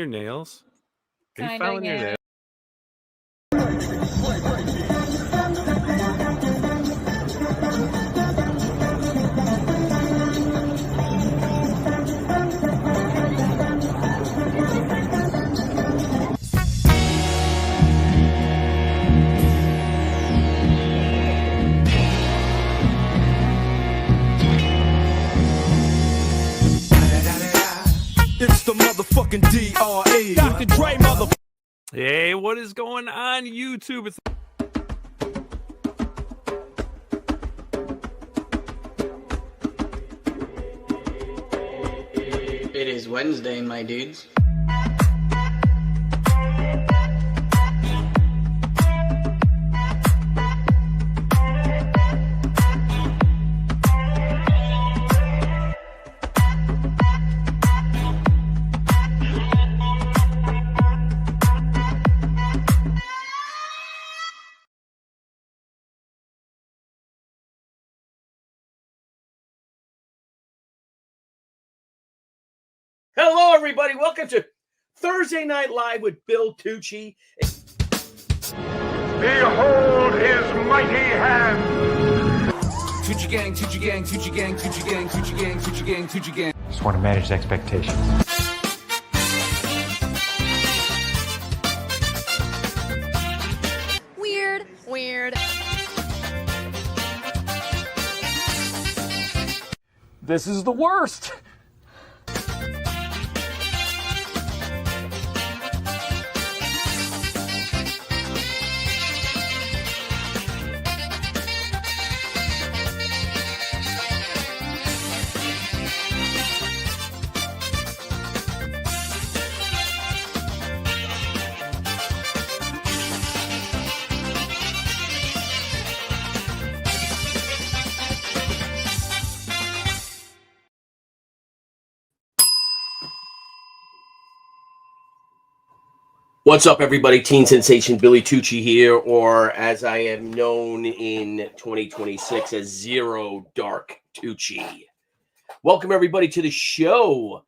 your nails? Are you Kinda, filing your yeah. nails? It's the motherfucking DRE. Dr. Dre, motherfucker. Hey, what is going on, YouTube? It's It is Wednesday, my dudes. Hello, everybody. Welcome to Thursday Night Live with Bill Tucci. Behold his mighty hand. Tucci gang, Tucci gang, Tucci gang, Tucci gang, Tucci gang, Tucci gang, Tucci gang. Just want to manage expectations. Weird. This is the worst. What's up, everybody? Teen Sensation Billy Tucci here, or as I am known in 2026 as Zero Dark Tucci. Welcome, everybody, to the show.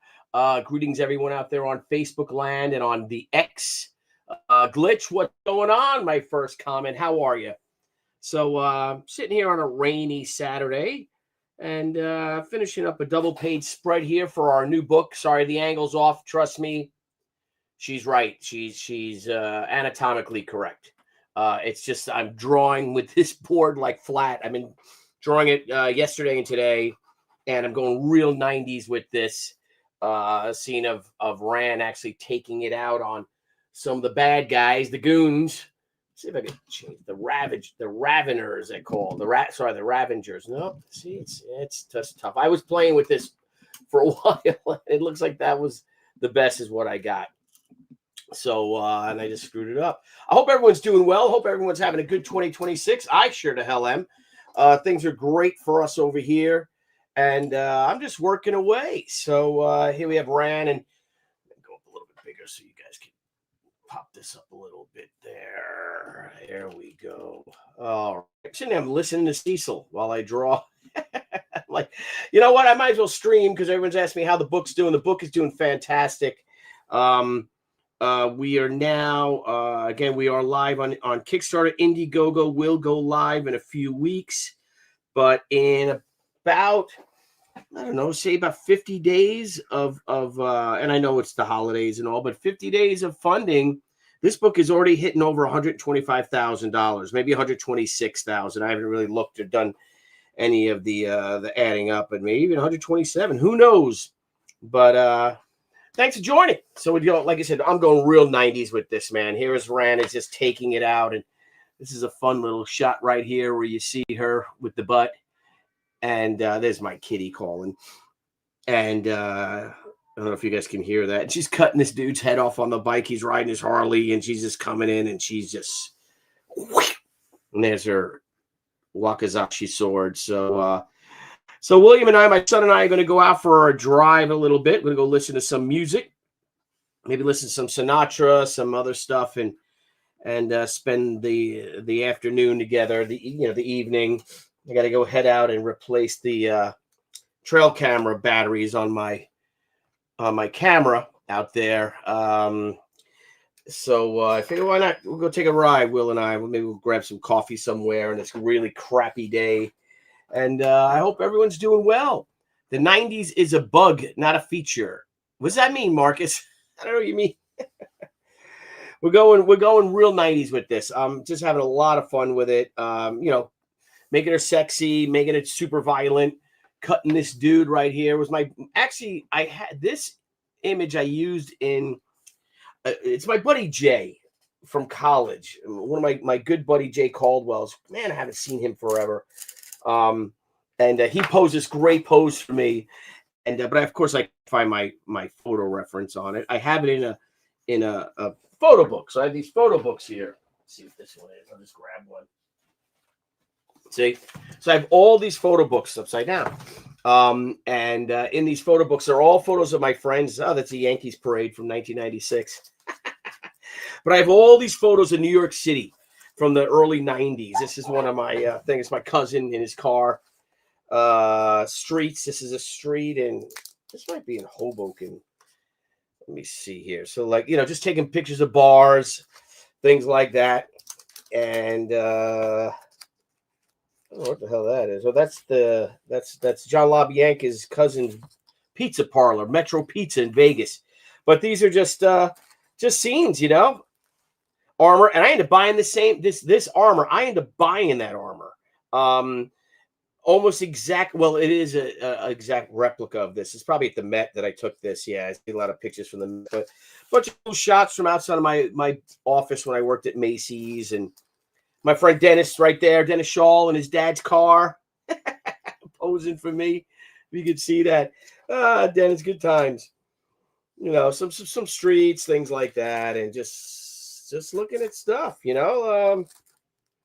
Greetings, everyone out there on Facebook land and on the X. Glitch, what's going on? My first comment. How are you? So, sitting here on a rainy Saturday and finishing up a double-page spread here for our new book. Sorry, the angle's off. Trust me. She's right. She's anatomically correct. It's just I'm drawing with this board like flat. I've been drawing it yesterday and today, and I'm going real 90s with this scene of Rand actually taking it out on some of the bad guys, the goons. Let's see if I can change the Raveners. They call the Ravengers. No, see, it's just tough. I was playing with this for a while. It looks like that was the best is what I got. So, and I just screwed it up. I hope everyone's doing well. Hope everyone's having a good 2026. I sure to hell am. Things are great for us over here. And I'm just working away. So here we have Ran. And go up a little bit bigger so you guys can pop this up a little bit there. There we go. All right. I'm listening to Cecil while I draw. Like, you know what? I might as well stream because everyone's asking me how the book's doing. The book is doing fantastic. We are now, again, we are live on Kickstarter. Indiegogo will go live in a few weeks, but in about, I don't know, say about 50 days of and I know it's the holidays and all, but 50 days of funding, this book is already hitting over $125,000, maybe $126,000. I haven't really looked or done any of the adding up, and maybe even 127. Who knows? But thanks for joining. So, like I said, I'm going real 90s with this, man. Here is Ran is just taking it out. And this is a fun little shot right here where you see her with the butt. And there's my kitty calling. And I don't know if you guys can hear that. She's cutting this dude's head off on the bike. He's riding his Harley, and she's just coming in, and she's just, and there's her Wakizashi sword. So William and I, my son and I, are going to go out for a drive a little bit. We're going to go listen to some music, maybe listen to some Sinatra, some other stuff, and spend the afternoon together. The evening. I got to go head out and replace the trail camera batteries on my camera. out there. So I figured, why not? We'll go take a ride, Will and I. Maybe we'll grab some coffee somewhere on this really crappy day. And I hope everyone's doing well. The 90s is a bug, not a feature. What does that mean, Marcus? I don't know what you mean. We're going real 90s with this. I'm just having a lot of fun with it. Making her sexy, making it super violent. Cutting this dude right here was I had this image I used in. It's my buddy Jay from college. One of my good buddy Jay Caldwell's. Man, I haven't seen him forever. And he posed this great pose for me. And but of course I find my photo reference on it. I have it in a photo book. So I have these photo books here. Let's see what this one is. I'll just grab one. See, so I have all these photo books upside down. And in these photo books are all photos of my friends. Oh, that's a Yankees parade from 1996. But I have all these photos of New York City from the early 90s. This is one of my things. My cousin in his car. Streets. This is a street, and this might be in Hoboken. Let me see here. So, just taking pictures of bars, things like that. And I don't know what the hell that is. Oh, that's John LaBianca's cousin's pizza parlor, Metro Pizza in Vegas. But these are just scenes, armor. And I ended up buying this armor. I ended up buying that armor. Almost exact. Well, it is a exact replica of this. It's probably at the Met that I took this. Yeah, I see a lot of pictures from the Met, but a bunch of cool shots from outside of my office when I worked at Macy's, and my friend Dennis right there, Dennis Shaw in his dad's car, posing for me. You could see that. Dennis, good times. Some streets, things like that, and just looking at stuff.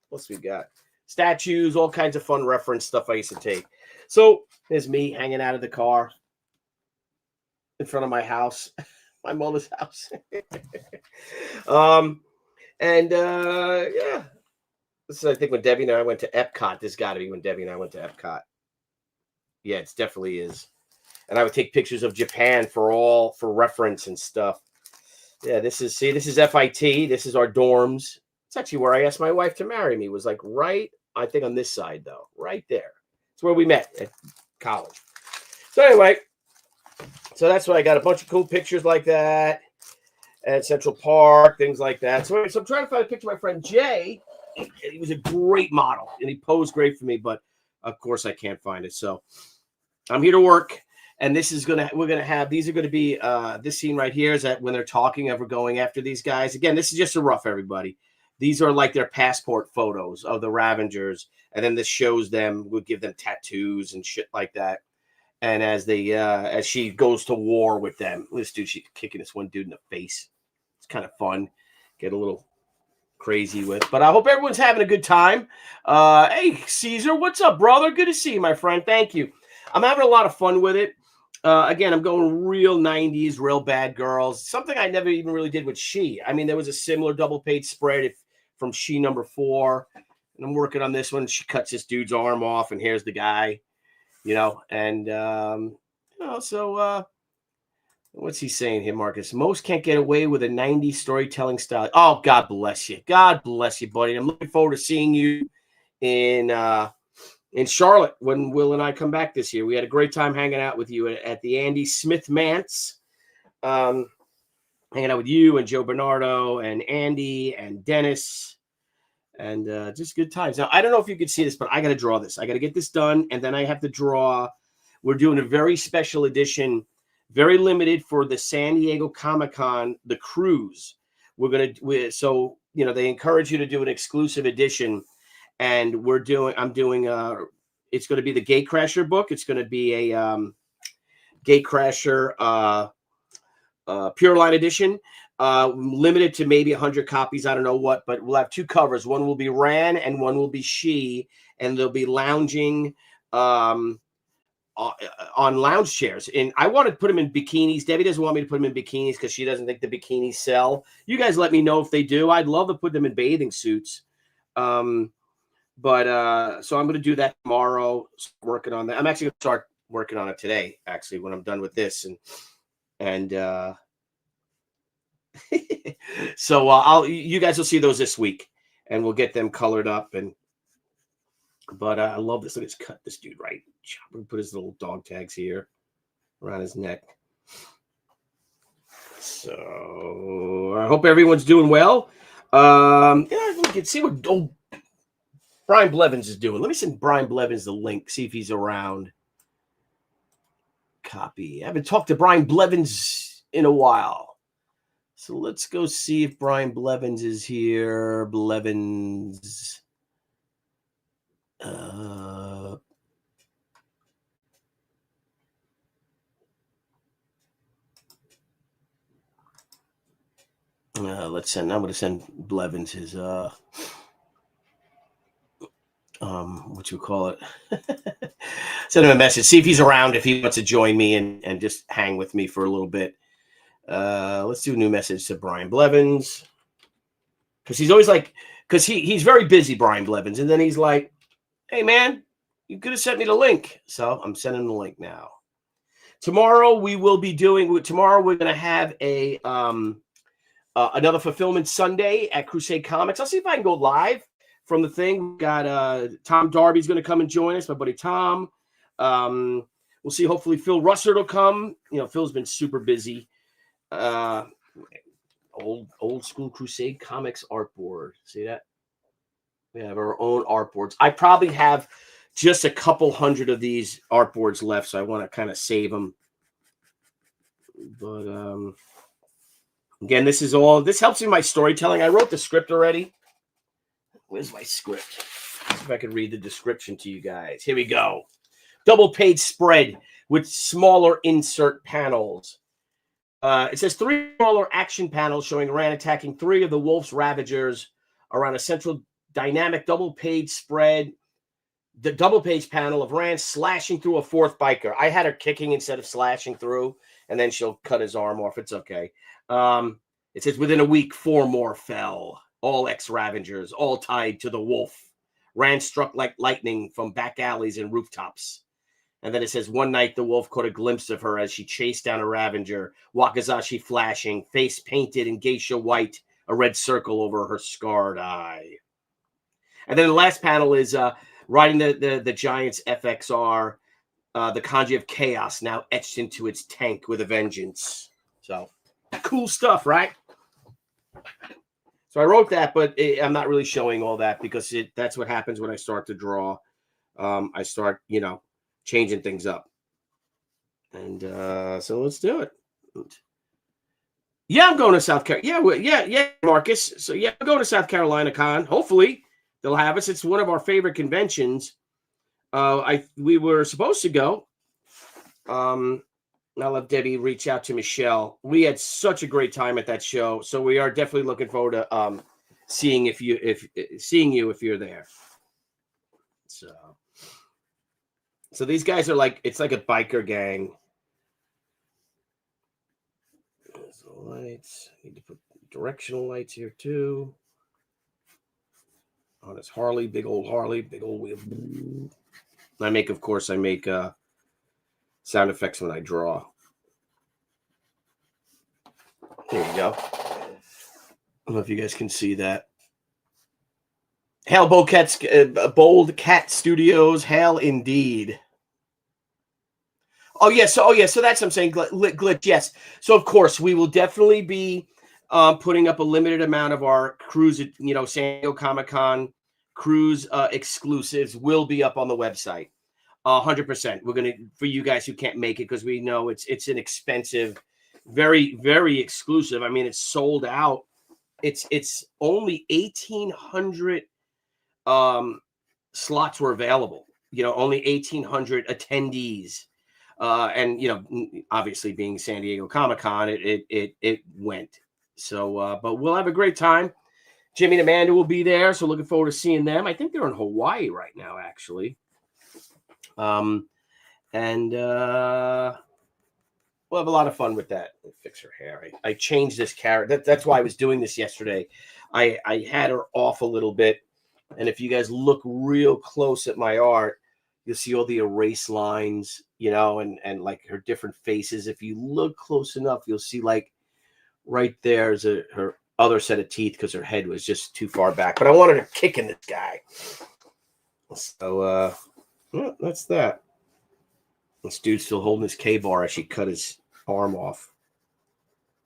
What's we got? Statues, all kinds of fun reference stuff I used to take. So there's me hanging out of the car in front of my house, my mother's house. Yeah. This is, I think, when Debbie and I went to Epcot. This got to be when Debbie and I went to Epcot. Yeah, it definitely is. And I would take pictures of Japan for reference and stuff. Yeah, this is FIT. This is our dorms. It's actually where I asked my wife to marry me. It was right, I think, on this side, though. Right there. It's where we met at college. So anyway, that's what I got. A bunch of cool pictures like that at Central Park, things like that. So I'm trying to find a picture of my friend Jay. He was a great model, and he posed great for me, but of course I can't find it. So I'm here to work, and these are going to be this scene right here is that when they're talking, we're going after these guys. Again, this is just a rough, everybody. These are like their passport photos of the Ravengers, and then this shows them, we'll give them tattoos and shit like that. And as she goes to war with them, this dude, she's kicking this one dude in the face. It's kind of fun. Get a little crazy with, but I hope everyone's having a good time. Hey, Caesar, what's up, brother? Good to see you, my friend. Thank you. I'm having a lot of fun with it. Again, I'm going real 90s, real bad girls. Something I never even really did with She. I mean, there was a similar double page spread from She number 4, and I'm working on this one. She cuts this dude's arm off, and here's the guy, so what's he saying here, Marcus? Most can't get away with a 90s storytelling style. Oh, God bless you. God bless you, buddy. I'm looking forward to seeing you in Charlotte when Will and I come back this year. We had a great time hanging out with you at the Andy Smith Manse. Hanging out with you and Joe Bernardo and Andy and Dennis, and just good times. Now, I don't know if you could see this, but I got to draw this. I got to get this done, and then I have to draw. We're doing a very special edition, very limited for the San Diego Comic-Con, the cruise. So they encourage you to do an exclusive edition, and I'm doing it's going to be the Gatecrasher book. It's going to be a Gatecrasher Pure Line edition, limited to maybe 100 copies. I don't know what, but we'll have 2 covers. One will be Ran and one will be She, and they'll be lounging on lounge chairs. And I want to put them in bikinis. Debbie doesn't want me to put them in bikinis because she doesn't think the bikinis sell. You guys let me know if they do. I'd love to put them in bathing suits. So I'm going to do that tomorrow. Working on that. I'm actually going to start working on it today, actually, when I'm done with this. And So you guys will see those this week, and we'll get them colored up. But I love this. Let's cut this dude right. We'll put his little dog tags here around his neck. So I hope everyone's doing well. Yeah, we can see what Brian Blevins is doing. Let me send Brian Blevins the link, see if he's around. Copy. I haven't talked to Brian Blevins in a while. So let's go see if Brian Blevins is here. Blevins. Let's send. I'm going to send Blevins his what you call it? Send him a message. See if he's around. If he wants to join me and just hang with me for a little bit. Let's do a new message to Brian Blevins, because he's always like, because he's very busy, Brian Blevins, and then he's like, "Hey man, you could have sent me the link." So I'm sending the link now. Tomorrow we will be doing. Tomorrow we're going to have a another Fulfillment Sunday at Crusade Comics. I'll see if I can go live from the thing. We've got Tom Darby's going to come and join us, my buddy Tom. We'll see. Hopefully Phil Russert will come. You know, Phil's been super busy. Old school Crusade Comics art board. See that? We have our own art boards. I probably have just a couple hundred of these art boards left, so I want to kind of save them. But again, this helps me in my storytelling. I wrote the script already. Where's my script? See if I can read the description to you guys. Here we go. Double page spread with smaller insert panels. It says 3 smaller action panels showing Rand attacking 3 of the Wolf's Ravagers around a central dynamic double page spread. The double page panel of Rand slashing through a 4th biker. I had her kicking instead of slashing through, and then she'll cut his arm off. It's okay. It says within a week, 4 more fell. All ex-Ravagers, all tied to the Wolf. Rand struck like lightning from back alleys and rooftops. And then it says one night the Wolf caught a glimpse of her as she chased down a Ravager, Wakizashi flashing, face painted in geisha white, a red circle over her scarred eye. And then the last panel is riding the Giants FXR, the kanji of chaos now etched into its tank with a vengeance. So cool stuff, right? So I wrote that, but I'm not really showing all that because that's what happens when I start to draw. I start, changing things up. And so let's do it. Yeah, I'm going to South Carolina. Yeah, Marcus. So yeah, I'm going to South Carolina Con. Hopefully they'll have us. It's one of our favorite conventions. We were supposed to go. I'll let Debbie reach out to Michelle. We had such a great time at that show, so we are definitely looking forward to seeing you if you're there. So these guys are it's like a biker gang. There's the lights. I need to put directional lights here too. On his Harley, big old wheel. I make sound effects when I draw. Here we go. I don't know if you guys can see that. Hail Bold Cat Studios. Hail indeed. So that's what I'm saying. Glitch, yes. So of course we will definitely be putting up a limited amount of our cruise. San Diego Comic-Con cruise exclusives will be up on the website. 100%. We're gonna, for you guys who can't make it, because we know it's an expensive, very, very exclusive. I mean, it's sold out. It's only 1,800 slots were available. Only 1,800 attendees. And obviously being San Diego Comic-Con, it went. So, but we'll have a great time. Jimmy and Amanda will be there, so looking forward to seeing them. I think they're in Hawaii right now, actually. And we'll have a lot of fun with that. Let me fix her hair. I changed this character. That's why I was doing this yesterday. I had her off a little bit. And if you guys look real close at my art, you'll see all the erase lines, and like her different faces. If you look close enough, you'll see like right there is her other set of teeth because her head was just too far back. But I wanted her kicking this guy. So, well, that's that. This dude's still holding his K-bar as she cut his arm off.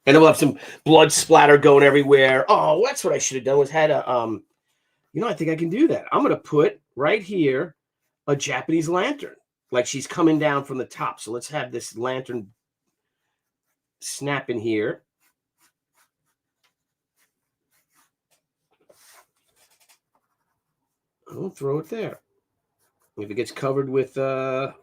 And then we'll have some blood splatter going everywhere. Oh, that's what I should have done was had a, I think I can do that. I'm going to put right here a Japanese lantern. Like she's coming down from the top. So let's have this lantern snap in here. I'll throw it there. If it gets covered with word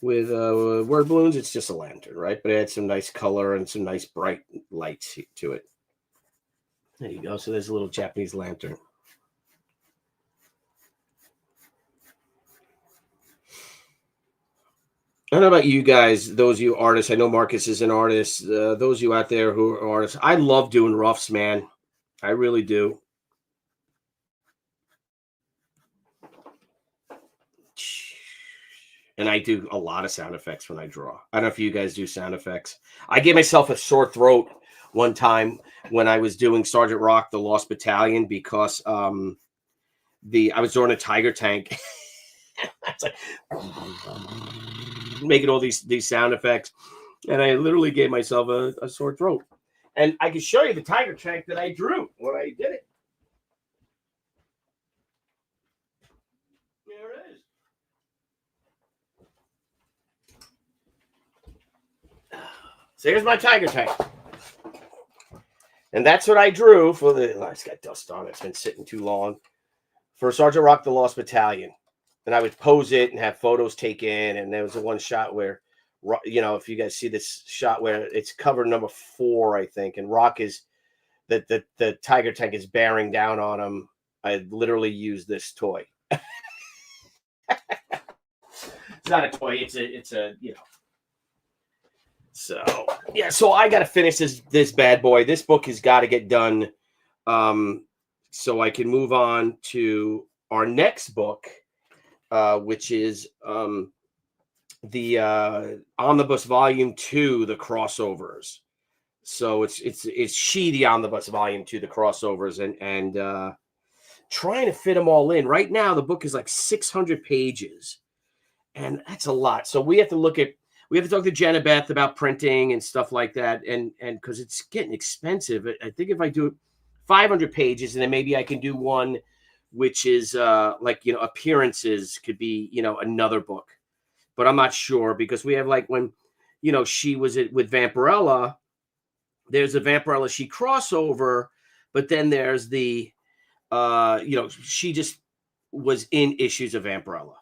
balloons, it's just a lantern, right? But it adds some nice color and some nice bright lights to it. There you go. So there's a little Japanese lantern. I don't know about you guys, those of you artists. I know Marcus is an artist. Those of you out there who are artists, I love doing roughs, man. I really do. And I do a lot of sound effects when I draw. I don't know if you guys do sound effects. I gave myself a sore throat one time when I was doing Sergeant Rock, the Lost Battalion, because I was drawing a tiger tank. It's like making all these sound effects, and I literally gave myself a sore throat. And I can show you the tiger tank that I drew when I did it. There it is. So here's my tiger tank. And that's what I drew for the... Oh, it's got dust on it. It's been sitting too long. For Sergeant Rock, the Lost Battalion. And I would pose it and have photos taken. And there was a one shot where, if you guys see this shot where it's cover number 4, I think. And Rock is... The tiger tank is bearing down on him. I literally used this toy. It's not a toy. It's a So yeah, so I got to finish this bad boy. This book has got to get done, so I can move on to our next book, which is the Omnibus Volume 2, the crossovers. So it's She, the Omnibus Volume 2, the crossovers, and trying to fit them all in. Right now, the book is like 600 pages, and that's a lot. So we have to talk to Jenna Beth about printing and stuff like that, and because it's getting expensive. I think if I do 500 pages, and then maybe I can do one which is appearances could be another book, but I'm not sure because we have like when she was with Vampirella. There's a Vampirella She crossover, but then there's the she just was in issues of Vampirella.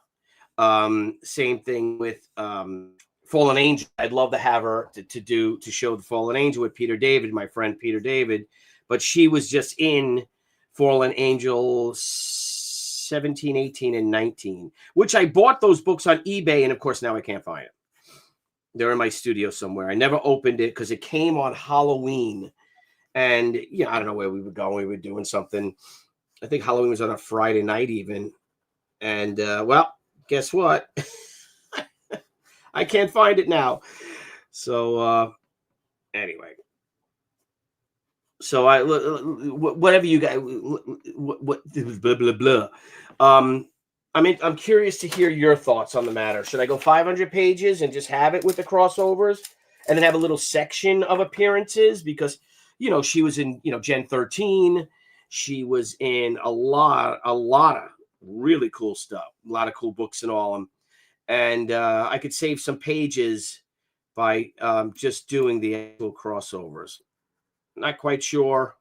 Same thing with Fallen Angel. I'd love to have her to show the Fallen Angel with Peter David, my friend Peter David, but she was just in Fallen Angel 17, 18, and 19, which I bought those books on eBay, and of course now I can't find them. They're in my studio somewhere. I never opened it because it came on Halloween, and I don't know where we were going. We were doing something. I think Halloween was on a Friday night even, and well, guess what? I can't find it now. So anyway, so whatever you guys, what blah blah blah. I'm curious to hear your thoughts on the matter. Should I go 500 pages and just have it with the crossovers, and then have a little section of appearances because she was in Gen 13. She was in a lot of really cool stuff, a lot of cool books and all. And I could save some pages by just doing the actual crossovers. Not quite sure.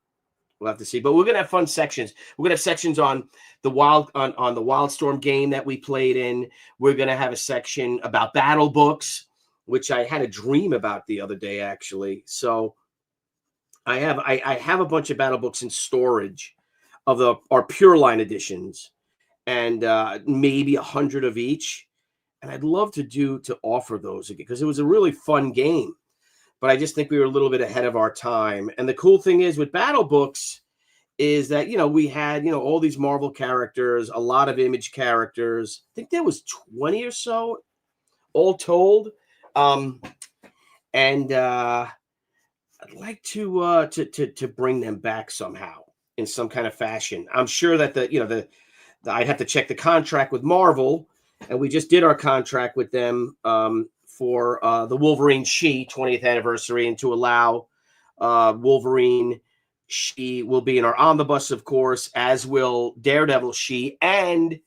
We'll have to see. But we're gonna have fun sections. We're gonna have sections on the Wildstorm game that we played in. We're gonna have a section about battle books, which I had a dream about the other day, actually. So I have a bunch of battle books in storage of our Pure Line editions, and maybe 100 of each. And I'd love to offer those again because it was a really fun game. But I just think we were a little bit ahead of our time. And the cool thing is with battle books is that, we had, all these Marvel characters, a lot of Image characters. I think there was 20 or so all told. And I'd like to bring them back somehow in some kind of fashion. I'm sure that I'd have to check the contract with Marvel, and we just did our contract with them for the Wolverine She 20th anniversary, and to allow Wolverine She will be in our omnibus, of course, as will Daredevil She and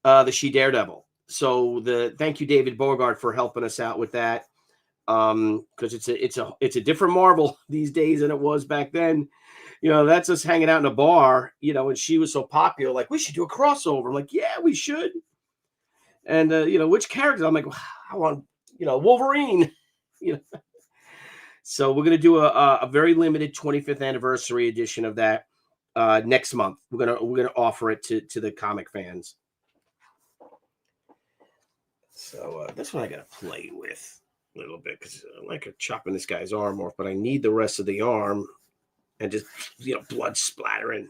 the She Daredevil. So thank you, David Bogart, for helping us out with that. Because it's a different Marvel these days than it was back then. That's us hanging out in a bar, and she was so popular, like, we should do a crossover. I'm like, yeah, we should. And which character? I'm like, I want, Wolverine. So we're gonna do a very limited 25th anniversary edition of that next month. We're gonna offer it to the comic fans. So this one I gotta play with a little bit, because I like chopping this guy's arm off, but I need the rest of the arm, and just blood splattering.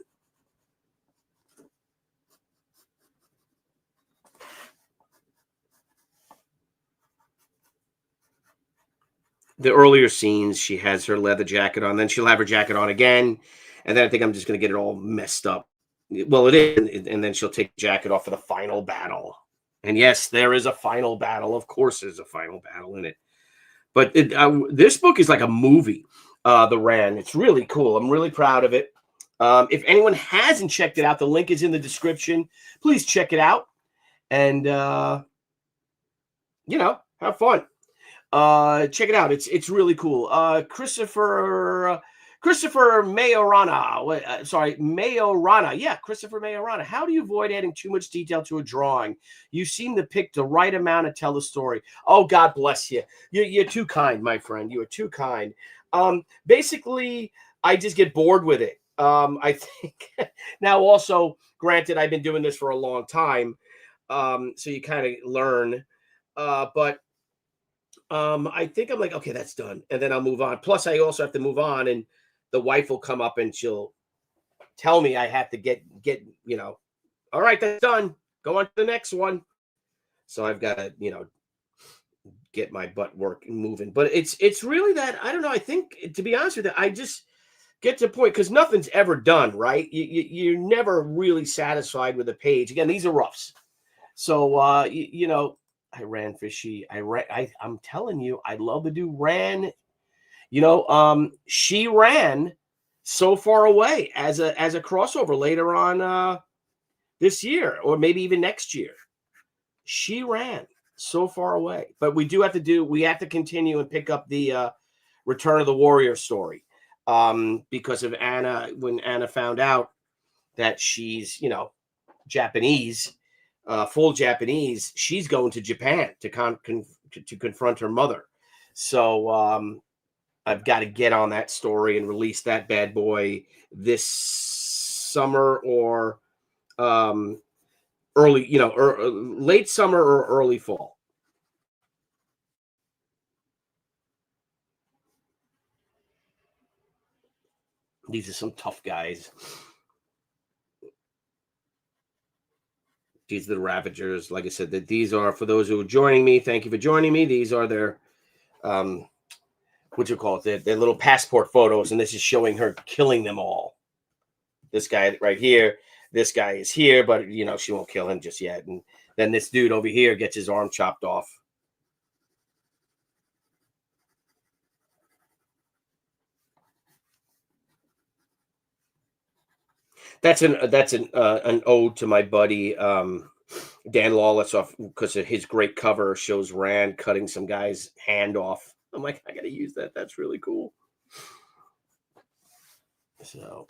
The earlier scenes, she has her leather jacket on, then she'll have her jacket on again, and then I think I'm just going to get it all messed up. Well, it is, and then she'll take the jacket off for the final battle. And yes, there is a final battle. Of course, there's a final battle in it. But this book is like a movie, The Ran. It's really cool. I'm really proud of it. If anyone hasn't checked it out, the link is in the description. Please check it out. And, have fun. Check it out. It's really cool. Christopher Majorana. Majorana. Yeah, Christopher Majorana. How do you avoid adding too much detail to a drawing? You seem to pick the right amount to tell the story. Oh, God bless you. You're too kind, my friend. You are too kind. Basically, I just get bored with it. I think now also, granted, I've been doing this for a long time. So you kind of learn. But I think I'm like, okay, that's done. And then I'll move on. Plus, I also have to move on, and the wife will come up and she'll tell me I have to get, all right, that's done. Go on to the next one. So I've got to, get my butt moving. But it's really that, I don't know. I think, to be honest with you, I just get to the point, because nothing's ever done, right? You're never really satisfied with a page. Again, these are roughs. So, I ran for She. I'm telling you, I'd love to do Ran. She Ran So Far Away as a crossover later on this year, or maybe even next year. She Ran So Far Away. But we have to continue and pick up the Return of the Warrior story. Because of Anna, when Anna found out that she's, Japanese, full Japanese, she's going to Japan to confront her mother. So I've got to get on that story and release that bad boy this summer, or early, late summer or early fall. These are some tough guys. These are the Ravagers. Like I said, that these are, for those who are joining me, thank you for joining me. These are their, what you call it, their little passport photos, and this is showing her killing them all. This guy right here, this guy is here, but, she won't kill him just yet. And then this dude over here gets his arm chopped off. That's an ode to my buddy Dan Lawless, off, because his great cover shows Rand cutting some guy's hand off. I'm like, I gotta use that. That's really cool. So,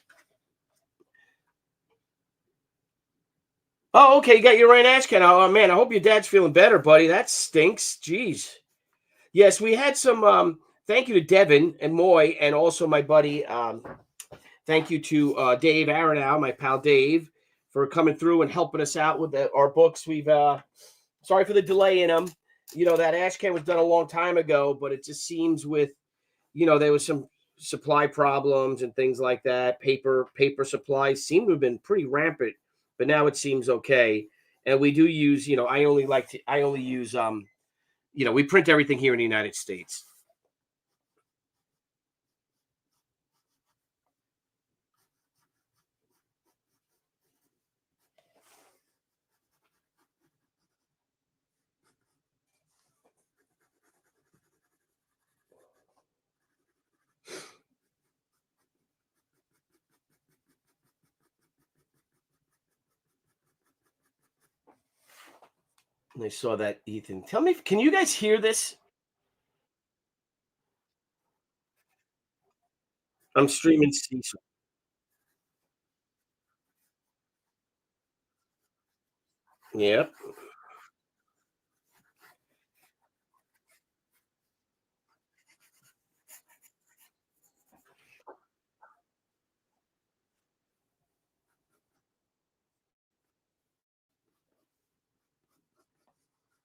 oh, okay, you got your Ryan Ashcan. Oh man, I hope your dad's feeling better, buddy. That stinks. Jeez. Yes, we had some. Thank you to Devin and Moy, and also my buddy. Thank you to Dave Aronow, my pal Dave, for coming through and helping us out with our books. We've sorry for the delay in them. That Ashcan was done a long time ago, but it just seems with, there was some supply problems and things like that. Paper supplies seem to have been pretty rampant, but now it seems okay. And we do use, I only use we print everything here in the United States. And I saw that, Ethan. Tell me, can you guys hear this? I'm streaming Cecil. Yep.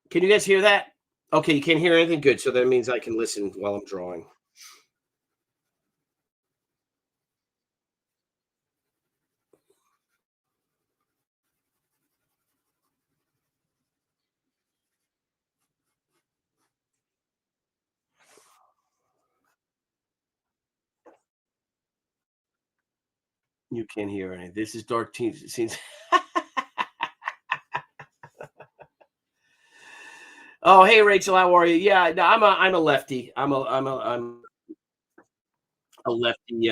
Can you guys hear that? Okay, you can't hear anything good, so that means I can listen while I'm drawing. You can't hear anything. This is dark teens. Scenes. Oh, hey Rachel, how are you? Yeah, no, I'm a lefty. I'm a lefty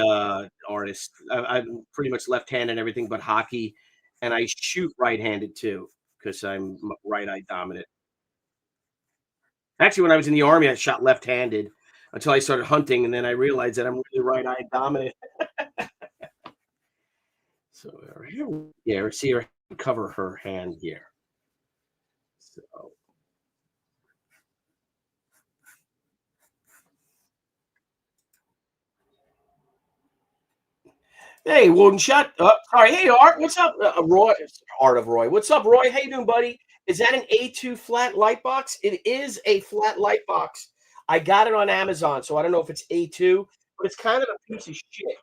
artist. I'm pretty much left-handed and everything but hockey, and I shoot right-handed too because I'm right-eye dominant. Actually, when I was in the army, I shot left-handed until I started hunting, and then I realized that I'm really right-eye dominant. So here, yeah, see her cover her hand here. So hey, Wooden Shot. Sorry. Hey, Art. What's up, Roy? Art of Roy. What's up, Roy? How you doing, buddy? Is that an A2 flat light box? It is a flat light box. I got it on Amazon, so I don't know if it's A2, but it's kind of a piece of shit.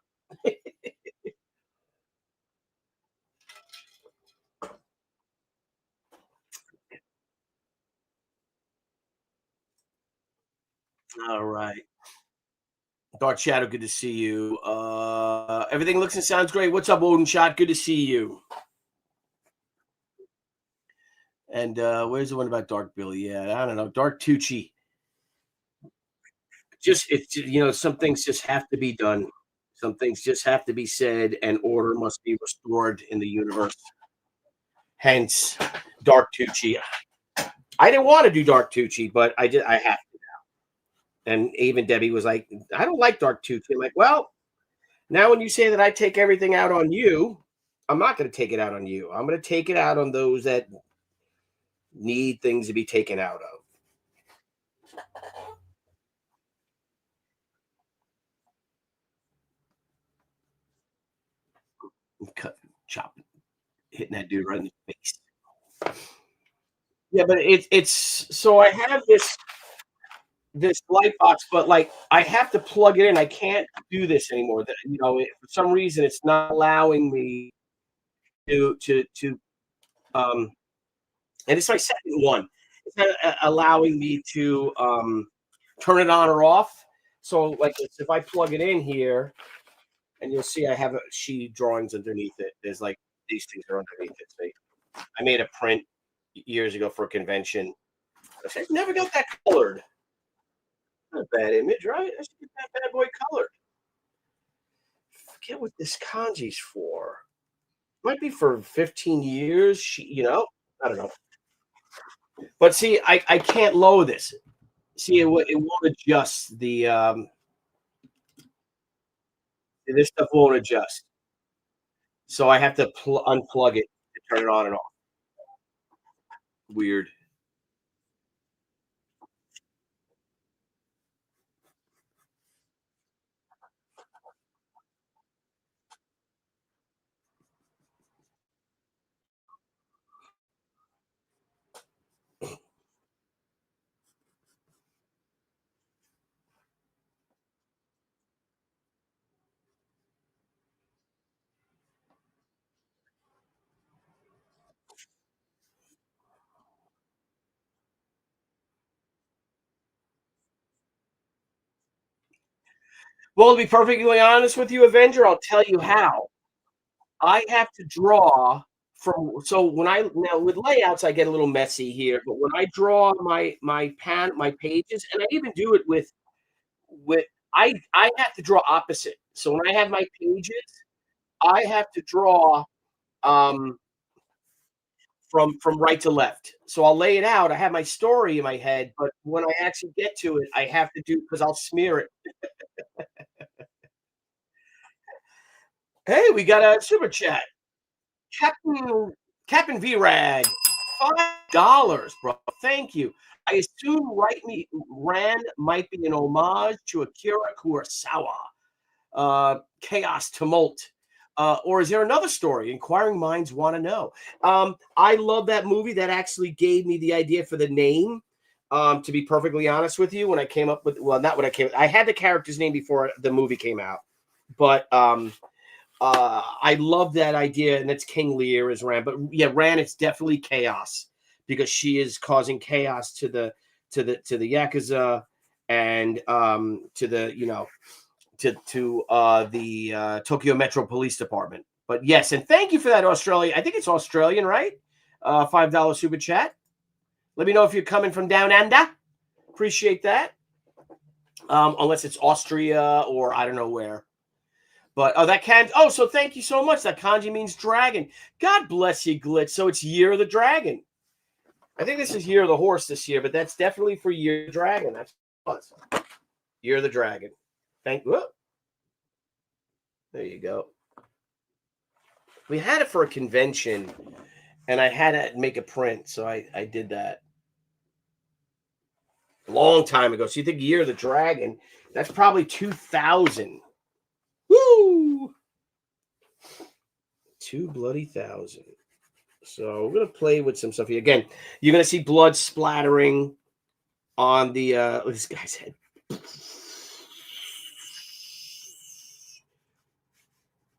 All right. Dark Shadow, good to see you. Everything looks and sounds great. What's up, Wooden Shot? Good to see you. And where's the one about Dark Billy? Yeah, I don't know. Dark Tucci. Just it's some things just have to be done. Some things just have to be said, and order must be restored in the universe. Hence, Dark Tucci. I didn't want to do Dark Tucci, but I did. I have to now. And even Debbie was like, "I don't like Dark Tucci." I'm like, "Well, now when you say that I take everything out on you, I'm not going to take it out on you. I'm going to take it out on those that need things to be taken out of." Cut, chop, hitting that dude right in the face. Yeah, but it's so I have this light box, but like I have to plug it in. I can't do this anymore. That for some reason it's not allowing me to um and it's my second one. It's not allowing me to turn it on or off. So like if I plug it in here, and you'll see I have a sheet drawings underneath it. There's like these things are underneath it. See? I made a print years ago for a convention. I never got that colored. Not a bad image, right? I should get that bad boy colored. Forget what this kanji's for. Might be for 15 years. I don't know. But see, I can't lower this. See, it won't adjust. This stuff won't adjust. So I have to unplug it to turn it on and off. Weird. Well, to be perfectly honest with you, Avenger, I'll tell you how. I have to draw from so when I now with layouts, I get a little messy here, but when I draw my pages, and I even do it with I have to draw opposite. So when I have my pages, I have to draw um from right to left. So I'll lay it out. I have my story in my head, but when I actually get to it, I have to do because I'll smear it. Hey, we got a super chat. Captain Captain VRAG, $5, bro. Thank you. I assume Rand might be an homage to Akira Kurosawa, Chaos Tumult. Or is there another story? Inquiring minds want to know. I love that movie. That actually gave me the idea for the name. To be perfectly honest with you, when I came up with, well, not when I had the character's name before the movie came out, but I love that idea, and that's King Lear is Ran. But yeah, Ran, it's definitely chaos because she is causing chaos to the Yakuza and to the the Tokyo Metro Police Department. But yes, and thank you for that, Australia. I think it's Australian, right? $5 super chat. Let me know if you're coming from down under. Appreciate that. Unless it's Austria or I don't know where. But so thank you so much. That kanji means dragon. God bless you, Glitch. So it's Year of the Dragon. I think this is Year of the Horse this year, but that's definitely for Year of the Dragon. That's what it was. Year of the Dragon. There you go. We had it for a convention, and I had to make a print, so I did that a long time ago. So you think Year of the Dragon? That's probably 2000. Woo! 2,000. So we're gonna play with some stuff here. Again, you're gonna see blood splattering on the this guy's head.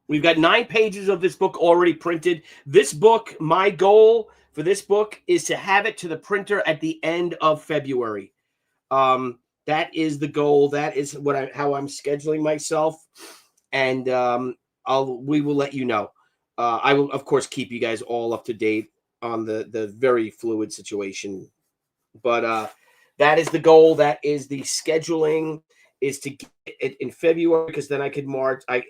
We've got 9 pages of this book already printed. This book, my goal for this book is to have it to the printer at the end of February. That is the goal. That is how I'm scheduling myself, and we will let you know. I will, of course, keep you guys all up to date on the very fluid situation. But that is the goal. That is the scheduling. Is to get it in February because then I could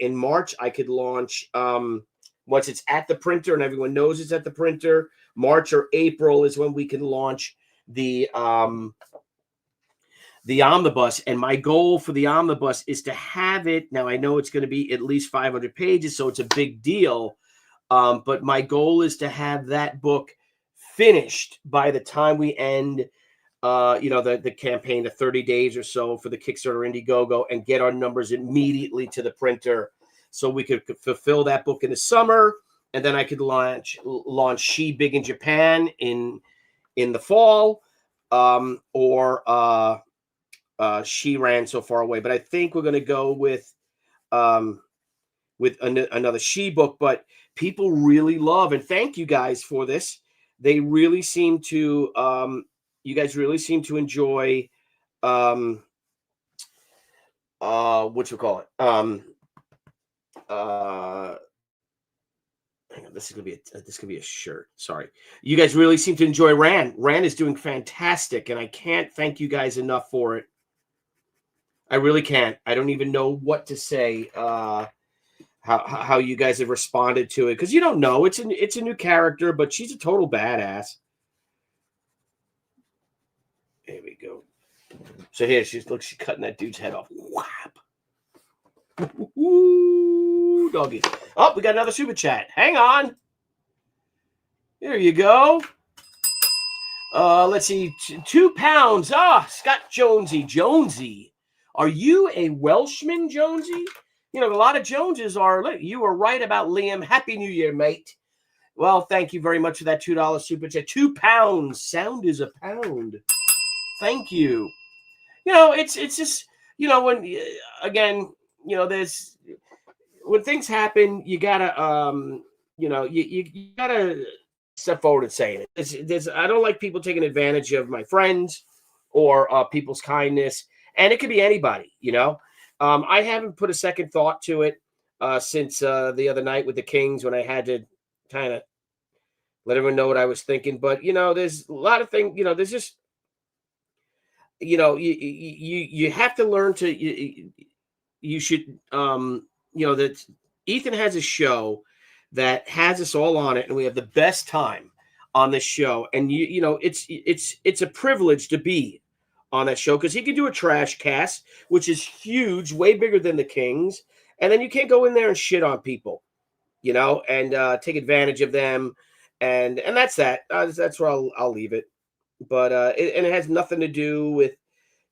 in March I could launch once it's at the printer and everyone knows it's at the printer. March or April is when we can launch the omnibus, and my goal for the omnibus is to have it. Now I know it's going to be at least 500 pages, so it's a big deal. But my goal is to have that book finished by the time we end the campaign, the 30 days or so for the Kickstarter Indiegogo, and get our numbers immediately to the printer so we could fulfill that book in the summer, and then I could launch She Big in Japan in the fall, or She Ran So Far Away. But I think we're going to go with another She book. But people really love, and thank you guys for this. They really seem to you guys really seem to enjoy what you call it. Hang on, this could be a shirt. Sorry. You guys really seem to enjoy Ran. Ran is doing fantastic, and I can't thank you guys enough for it. I really can't. I don't even know what to say. How you guys have responded to it, because you don't know. It's a new character, but she's a total badass. There we go. So here she's cutting that dude's head off. Whap. Ooh, doggy. Oh, we got another super chat. Hang on. There you go. Let's see. 2 pounds. Scott Jonesy. Are you a Welshman, Jonesy? You know, a lot of Joneses are. You were right about Liam. Happy New Year, mate. Well, thank you very much for that $2 super chat. 2 pounds. Sound is a pound. Thank you. You know, it's just, when, again, there's, when things happen, you gotta, you gotta step forward and say it. I don't like people taking advantage of my friends or people's kindness. And it could be anybody, I haven't put a second thought to it since the other night with the Kings when I had to kind of let everyone know what I was thinking. But there's a lot of things. There's just you have to learn to you should that Ethan has a show that has us all on it, and we have the best time on this show. And it's a privilege to be on that show because he can do a trash cast, which is huge, way bigger than the Kings. And then you can't go in there and shit on people, and take advantage of them. And that's that. That's where I'll leave it. But it has nothing to do with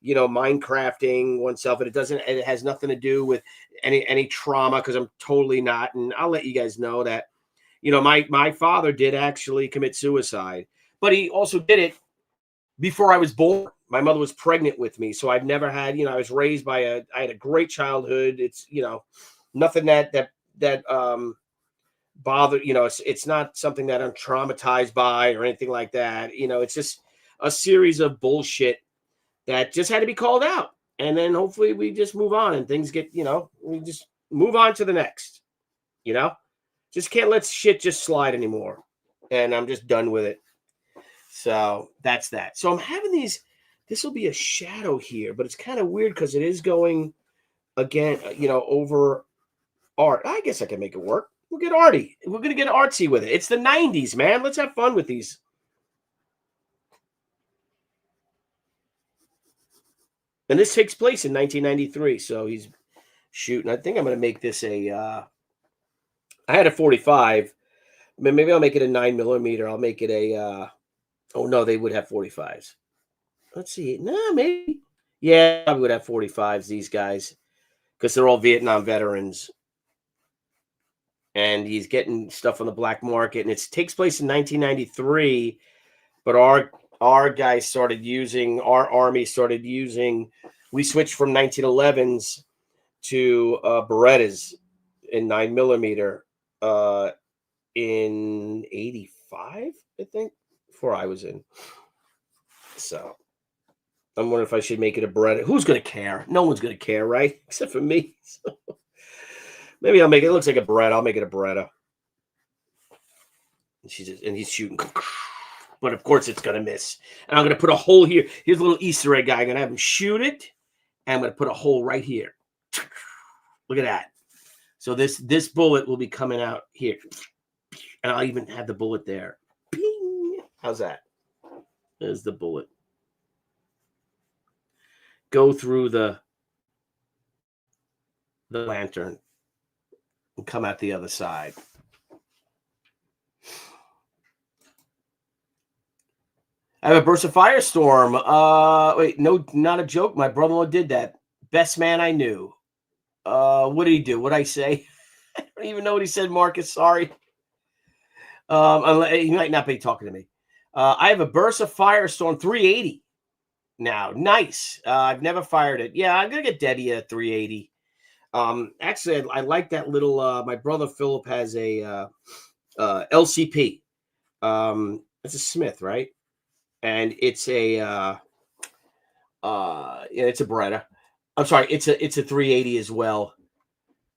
Minecrafting oneself, and it has nothing to do with any trauma because I'm totally not. And I'll let you guys know that my father did actually commit suicide, but he also did it before I was born. My mother was pregnant with me, so I've never had, I was raised I had a great childhood. It's, nothing that bothered, it's not something that I'm traumatized by or anything like that. It's just a series of bullshit that just had to be called out. And then hopefully we just move on and things get, we just move on to the next, just can't let shit just slide anymore. And I'm just done with it. So that's that. So I'm having this will be a shadow here, but it's kind of weird because it is going again, over art. I guess I can make it work. We'll get arty. We're going to get artsy with it. It's the 90s, man. Let's have fun with these. And this takes place in 1993. So he's shooting. I think I'm going to make this I had a 45. Maybe I'll make it a 9mm. I'll make it a, oh no, they would have 45s. Let's see. No, maybe. Yeah, I would have 45s, these guys, because they're all Vietnam veterans. And he's getting stuff on the black market. And it takes place in 1993. But our guys started using, our army started using, we switched from 1911s to Berettas in 9mm in 85, I think, before I was in. So I'm wondering if I should make it a Beretta. Who's going to care? No one's going to care, right? Except for me. So maybe I'll make it. It looks like a Beretta. I'll make it a Beretta. And he's shooting. But of course it's going to miss. And I'm going to put a hole here. Here's a little Easter egg guy. I'm going to have him shoot it. And I'm going to put a hole right here. Look at that. So this bullet will be coming out here. And I'll even have the bullet there. Ping. How's that? There's the bullet. Go through the lantern and come out the other side. I have a burst of firestorm. Wait, no, not a joke. My brother-in-law did that. Best man I knew. What did he do? What did I say? I don't even know what he said, Marcus. Sorry. He might not be talking to me. I have a burst of firestorm 380 now. Nice. I've never fired it. Yeah, I'm gonna get Deddy a 380. Actually, I like that little. My brother Philip has a LCP. It's a Smith, right? And it's a it's a Beretta. I'm sorry, it's a 380 as well.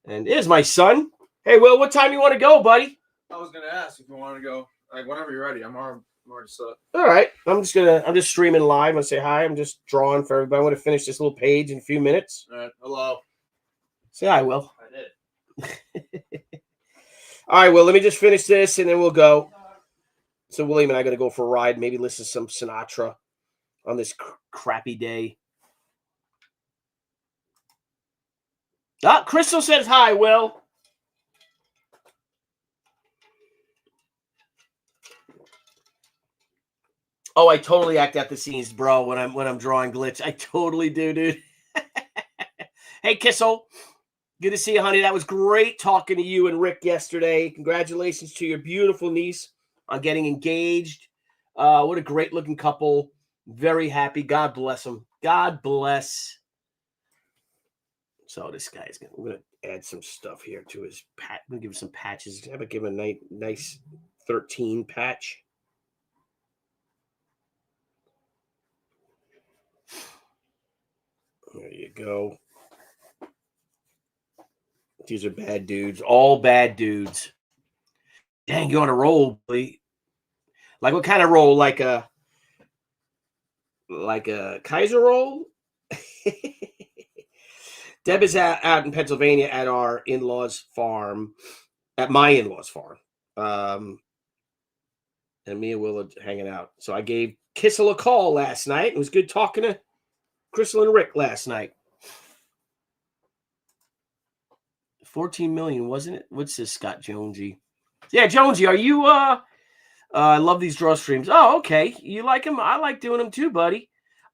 And there's my son. Hey, Will, what time you want to go, buddy? I was gonna ask if you want to go. Like whenever you're ready. I'm already set. All right. I'm just streaming live. I say hi. I'm just drawing for everybody. I want to finish this little page in a few minutes. All right. Hello. Say hi, Will. I did. All right, Will, let me just finish this and then we'll go. So William and I got to go for a ride, maybe listen to some Sinatra on this crappy day. Crystal says hi, Will. Oh, I totally act out the scenes, bro, when I'm drawing glitch. I totally do, dude. Hey, Kissel. Good to see you, honey. That was great talking to you and Rick yesterday. Congratulations to your beautiful niece on getting engaged. What a great looking couple. Very happy. God bless them. God bless. So this guy's we're gonna add some stuff here to his patch. I'm gonna give him some patches. I'm gonna give him a nice 13 patch. There you go. These are bad dudes. All bad dudes. Dang, you on a roll, Billy. Like what kind of roll? Like a Kaiser roll? Deb is out in Pennsylvania at our in-laws farm, at my in-laws farm. And me and Will are hanging out. So I gave Kissel a call last night. It was good talking to Crystal and Rick last night. 14 million, wasn't it? What's this, Scott Jonesy? Yeah, Jonesy, are you I love these draw streams. Oh, okay. You like them? I like doing them too, buddy.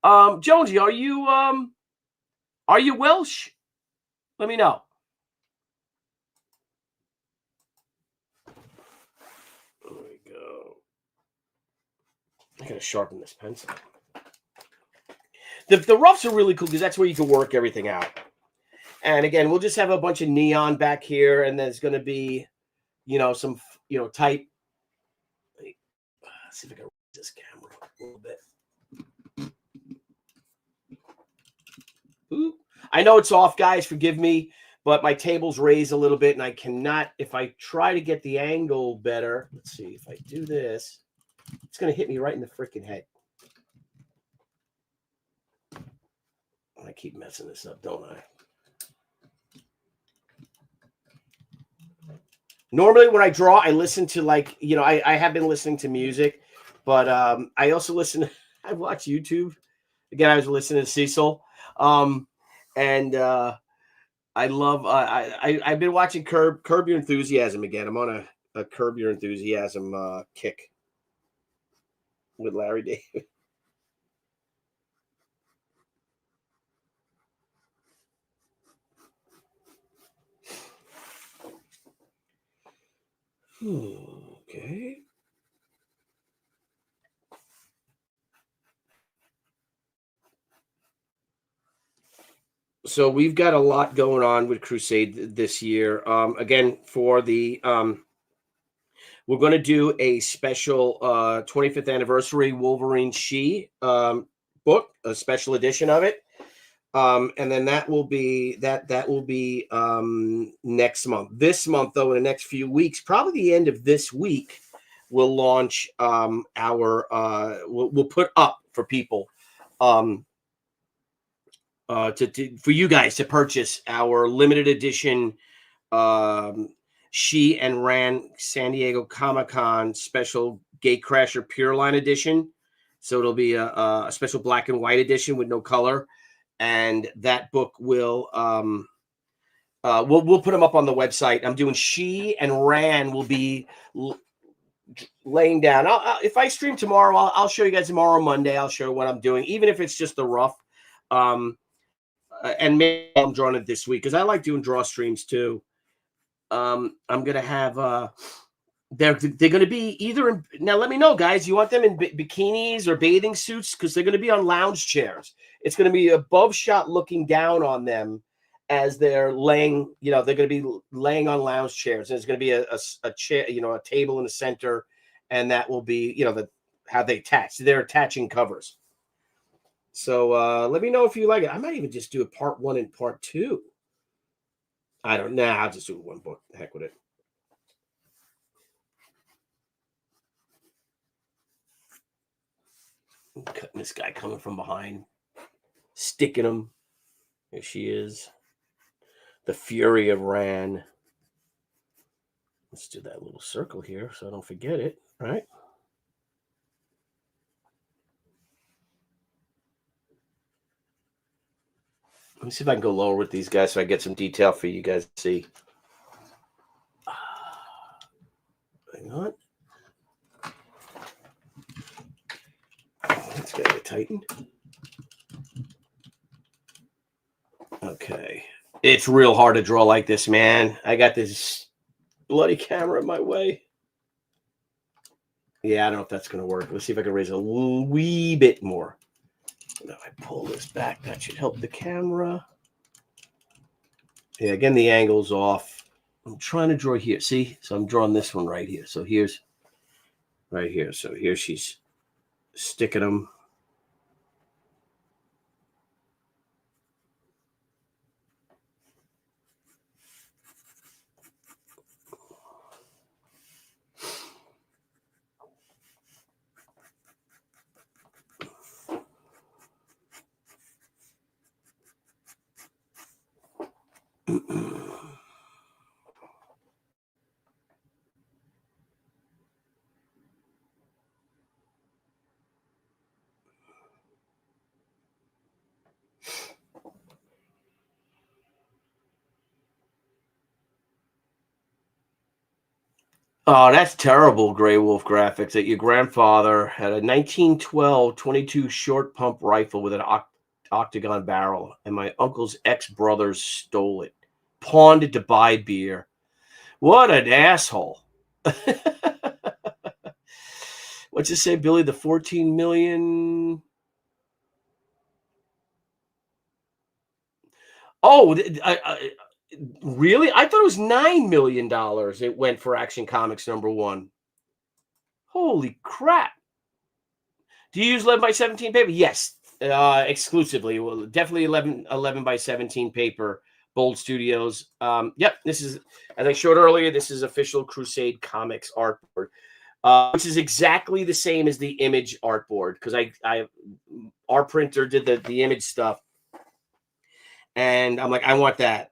Jonesy, are you Welsh? Let me know. There we go. I gotta sharpen this pencil. The roughs are really cool because that's where you can work everything out. And again, we'll just have a bunch of neon back here, and there's going to be, some, tight. Let's see if I can raise this camera a little bit. Ooh. I know it's off, guys. Forgive me, but my table's raised a little bit, and I cannot. If I try to get the angle better, let's see. If I do this, it's going to hit me right in the freaking head. I keep messing this up, don't I? Normally when I draw, I listen to I have been listening to music, but I also I watch YouTube. Again, I was listening to Cecil. And I love, I've been watching Curb Your Enthusiasm again. I'm on a Curb Your Enthusiasm kick with Larry David. Okay. So we've got a lot going on with Crusade this year. Again, for the we're going to do a special 25th anniversary Wolverine She book, a special edition of it. And then that will be next month. This month, though, in the next few weeks, probably the end of this week, we'll launch we'll put up for people for you guys to purchase our limited edition She and Ran San Diego Comic-Con special Gatecrasher Pure Line edition. So it'll be a special black and white edition with no color. And that book will we'll put them up on the website. I'm doing She and Ran will be laying down. If I stream tomorrow, I'll show you guys tomorrow, Monday. I'll show you what I'm doing, even if it's just the rough. And maybe I'm drawing it this week because I like doing draw streams too. I'm gonna have they're gonna be either now. Let me know, guys. You want them in bikinis or bathing suits because they're gonna be on lounge chairs. It's gonna be above shot looking down on them as they're laying. They're gonna be laying on lounge chairs. And there's gonna be a chair, a table in the center, and that will be how they attach. They're attaching covers. So let me know if you like it. I might even just do a part 1 and part 2. I don't know. I'll just do one book. The heck with it. I'm cutting this guy coming from behind, sticking him. There she is. The Fury of Ran. Let's do that little circle here so I don't forget it, right? Let me see if I can go lower with these guys so I get some detail for you guys to see. Hang on. Let's get it tightened. Okay. It's real hard to draw like this, man. I got this bloody camera in my way. Yeah, I don't know if that's going to work. Let's see if I can raise a wee bit more. Now I pull this back. That should help the camera. Yeah, again, the angle's off. I'm trying to draw here. See? So I'm drawing this one right here. So here's right here. So here she's sticking them. Oh, that's terrible, Grey Wolf graphics. That your grandfather had a 1912 22 short pump rifle with an octagon barrel, and my uncle's ex-brothers stole it, pawned it to buy beer. What an asshole. What's it say, Billy? The 14 million. Oh, really? I thought it was $9 million. It went for Action Comics #1. Holy crap. Do you use 11 by 17 paper? Yes, exclusively. Well, definitely 11 by 17 paper. Bold Studios. Yep, this is, as I showed earlier, this is official Crusade Comics artboard, which is exactly the same as the Image artboard, because our printer did the Image stuff, and I'm like, I want that.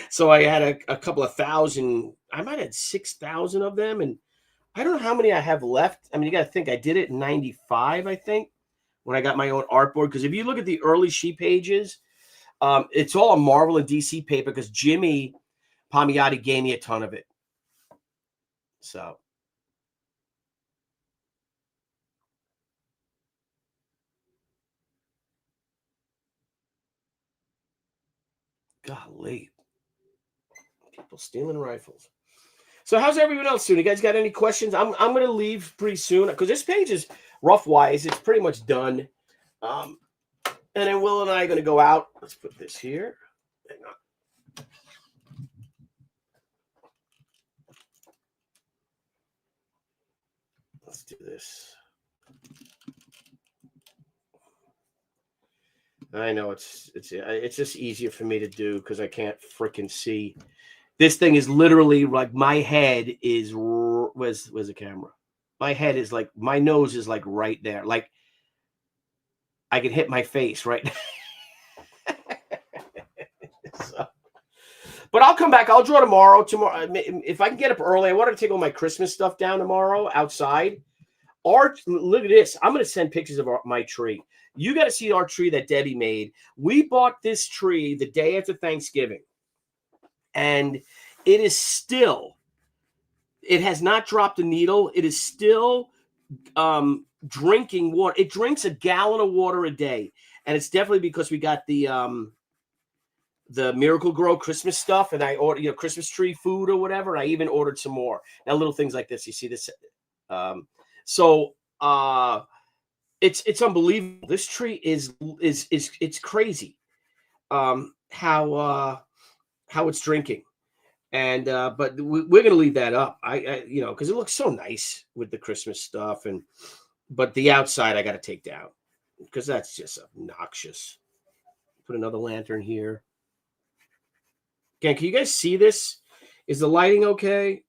So I had a couple of thousand. I might have had 6,000 of them, and I don't know how many I have left. I mean, you got to think I did it in 95, I think, when I got my own artboard. Because if you look at the early sheet pages, it's all a Marvel and DC paper because Jimmy Palmiotti gave me a ton of it. So. Golly. People stealing rifles. So how's everyone else doing? You guys got any questions? I'm going to leave pretty soon because this page is rough-wise. It's pretty much done. And then Will and I are going to go out. Let's put this here. Hang on. Let's do this. I know it's just easier for me to do because I can't freaking see. This thing is literally like my head is. Where's the camera? My head is like, my nose is like right there. Like I can hit my face right now. So, but I'll come back. I'll draw tomorrow. If I can get up early, I want to take all my Christmas stuff down tomorrow outside. Art, look at this. I'm going to send pictures of my tree. You got to see our tree that Debbie made. We bought this tree the day after Thanksgiving. And it is still, it has not dropped a needle. It is still drinking water. It drinks a gallon of water a day. And it's definitely because we got the Miracle Grow Christmas stuff. And I ordered, Christmas tree food or whatever. I even ordered some more. Now, little things like this. You see this? It's unbelievable. This tree is it's crazy. How it's drinking, and but we're gonna leave that up. I because it looks so nice with the Christmas stuff, but the outside I got to take down because that's just obnoxious. Put another lantern here. Again, can you guys see this? Is the lighting okay?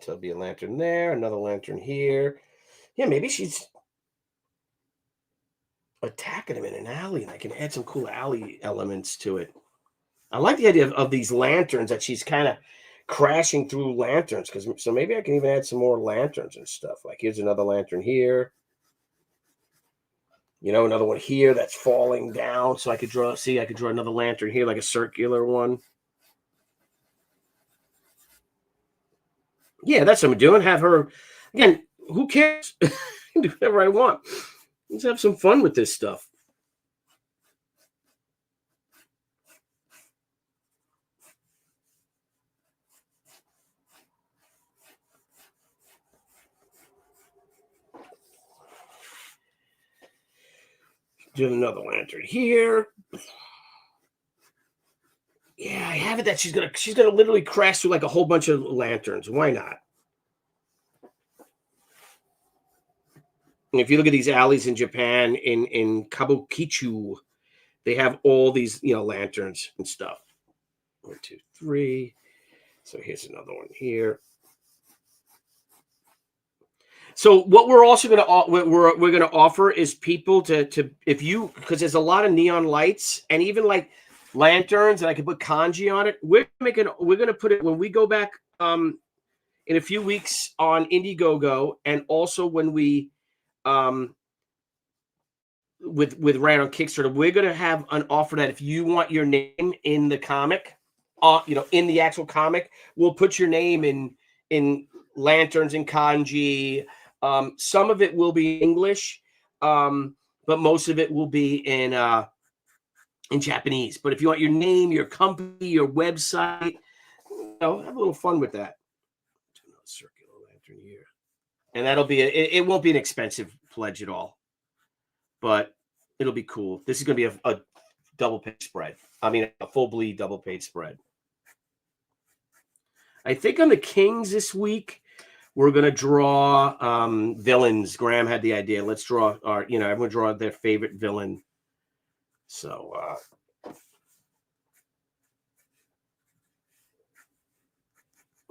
So there'll be a lantern there, another lantern here. Yeah, maybe she's attacking him in an alley, and I can add some cool alley elements to it. I like the idea of these lanterns, that she's kind of crashing through lanterns. So maybe I can even add some more lanterns and stuff. Like here's another lantern here. Another one here that's falling down. So I could draw another lantern here, like a circular one. Yeah, that's what I'm doing. Have her, again, who cares? Do whatever I want. Let's have some fun with this stuff. Do another lantern here. Yeah, I have it that she's gonna literally crash through like a whole bunch of lanterns. Why not? And if you look at these alleys in Japan, in Kabukicho, they have all these lanterns and stuff. 1, 2, 3. So here's another one here. So what we're also going to we're going to offer is people to because there's a lot of neon lights and even like lanterns, and I can put kanji on it. We're going to put it when we go back in a few weeks on Indiegogo, and also when we with Rand on Kickstarter, we're going to have an offer that if you want your name in the comic, in the actual comic, we'll put your name in lanterns and kanji. Some of it will be English, but most of it will be in Japanese. But if you want your name, your company, your website, have a little fun with that. Circular lantern here, and that'll be it won't be an expensive pledge at all, but it'll be cool. This is going to be a double page spread. I mean, a full bleed double page spread. I think on the Kings this week, we're going to draw villains. Graham had the idea. Let's draw everyone draw their favorite villain. So,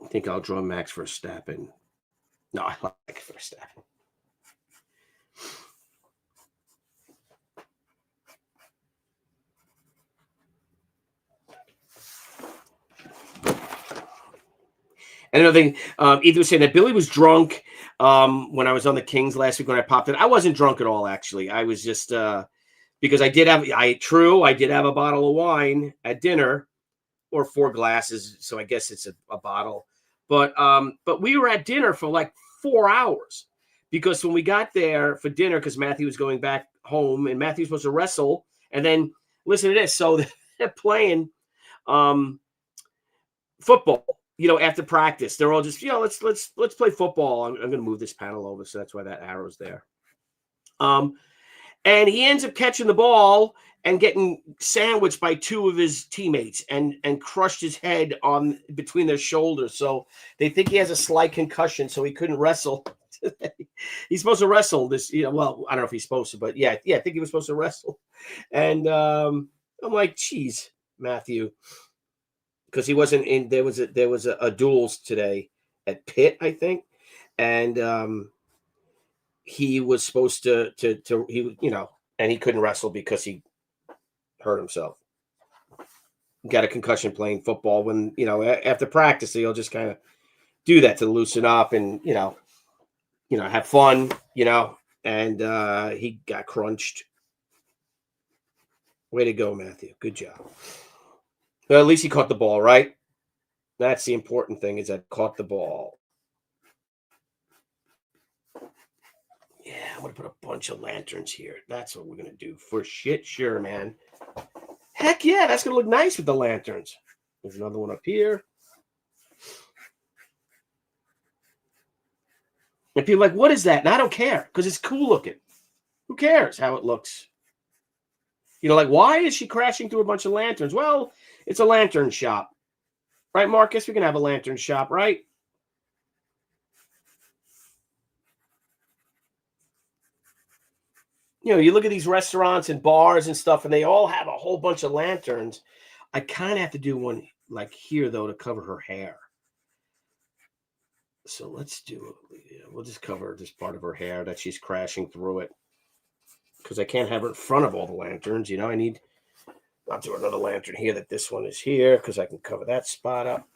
I think I'll draw Max Verstappen. No, I like Verstappen. And another thing, Ethan was saying that Billy was drunk when I was on the Kings last week when I popped in. I wasn't drunk at all, actually. I was just because I did have a bottle of wine at dinner, or 4 glasses, so I guess it's a bottle. But we were at dinner for like 4 hours because when we got there for dinner, because Matthew was going back home and Matthew was supposed to wrestle, and then listen to this. So they're playing football. After practice, they're all just, let's play football. I'm going to move this panel over, so that's why that arrow's there. And he ends up catching the ball and getting sandwiched by 2 of his teammates and crushed his head on between their shoulders. So they think he has a slight concussion, so he couldn't wrestle today. He's supposed to wrestle this, well, I don't know if he's supposed to, but yeah, I think he was supposed to wrestle. And I'm like, geez, Matthew. Because he wasn't in. There was a duels today at Pitt, I think, and he was supposed to and he couldn't wrestle because he hurt himself. Got a concussion playing football. When after practice, he'll just kind of do that to loosen up and have fun. And he got crunched. Way to go, Matthew. Good job. Well, at least he caught the ball, right? That's the important thing, is that caught the ball. Yeah, I'm going to put a bunch of lanterns here. That's what we're going to do. For shit, sure, man. Heck yeah, that's going to look nice with the lanterns. There's another one up here. And people are like, what is that? And I don't care, because it's cool looking. Who cares how it looks? Like, why is she crashing through a bunch of lanterns? Well, it's a lantern shop. Right, Marcus? We can have a lantern shop, right? You look at these restaurants and bars and stuff, and they all have a whole bunch of lanterns. I kind of have to do one like here, though, to cover her hair. So let's do it. We'll just cover this part of her hair that she's crashing through it. Because I can't have her in front of all the lanterns. I'll do another lantern here that this one is here because I can cover that spot up.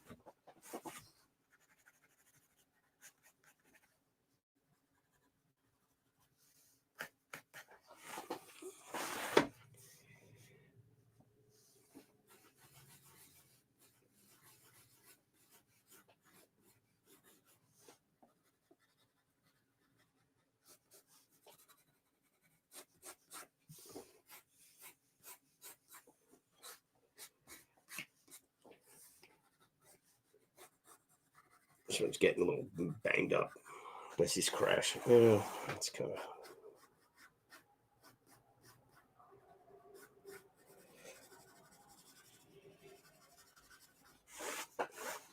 This one's getting a little banged up. This is crashing. Oh, that's kind of.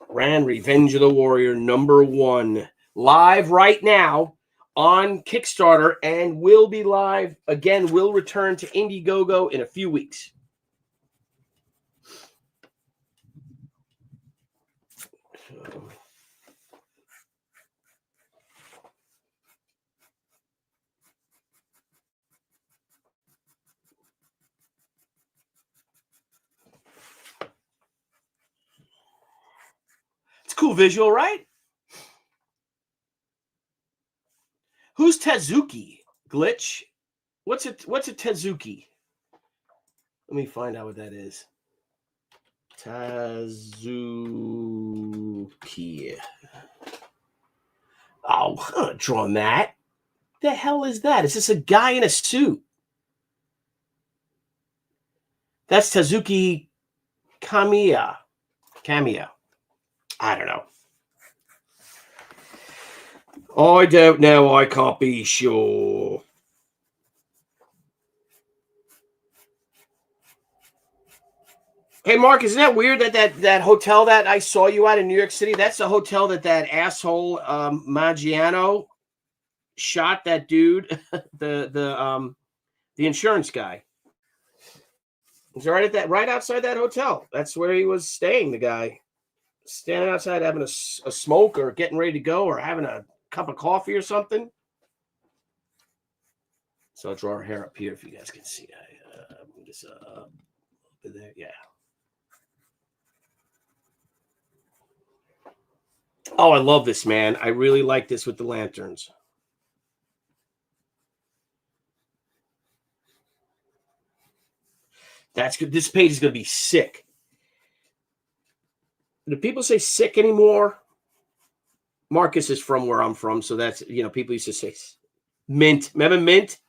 Ran Revenge of the Warrior #1 live right now on Kickstarter and will be live again. Will return to Indiegogo in a few weeks. It's a cool visual, right? Who's Tezuki? Glitch? What's a Tazuki? Let me find out what that is. Tazuki. Oh, I'm not drawing that. The hell is that? Is this a guy in a suit? That's Tazuki Kamiya. I don't know. I don't know. I can't be sure. Hey, Mark, isn't that weird that hotel that I saw you at in New York City? That's the hotel that asshole Maggiano shot that dude, the insurance guy. He's right outside that hotel. That's where he was staying. The guy standing outside having a smoke or getting ready to go or having a cup of coffee or something. So I'll draw her hair up here if you guys can see. Move this up there. Yeah. Oh, I love this, man. I really like this with the lanterns. That's good. This page is going to be sick. Do people say sick anymore? Marcus is from where I'm from, so that's, people used to say mint. Remember mint?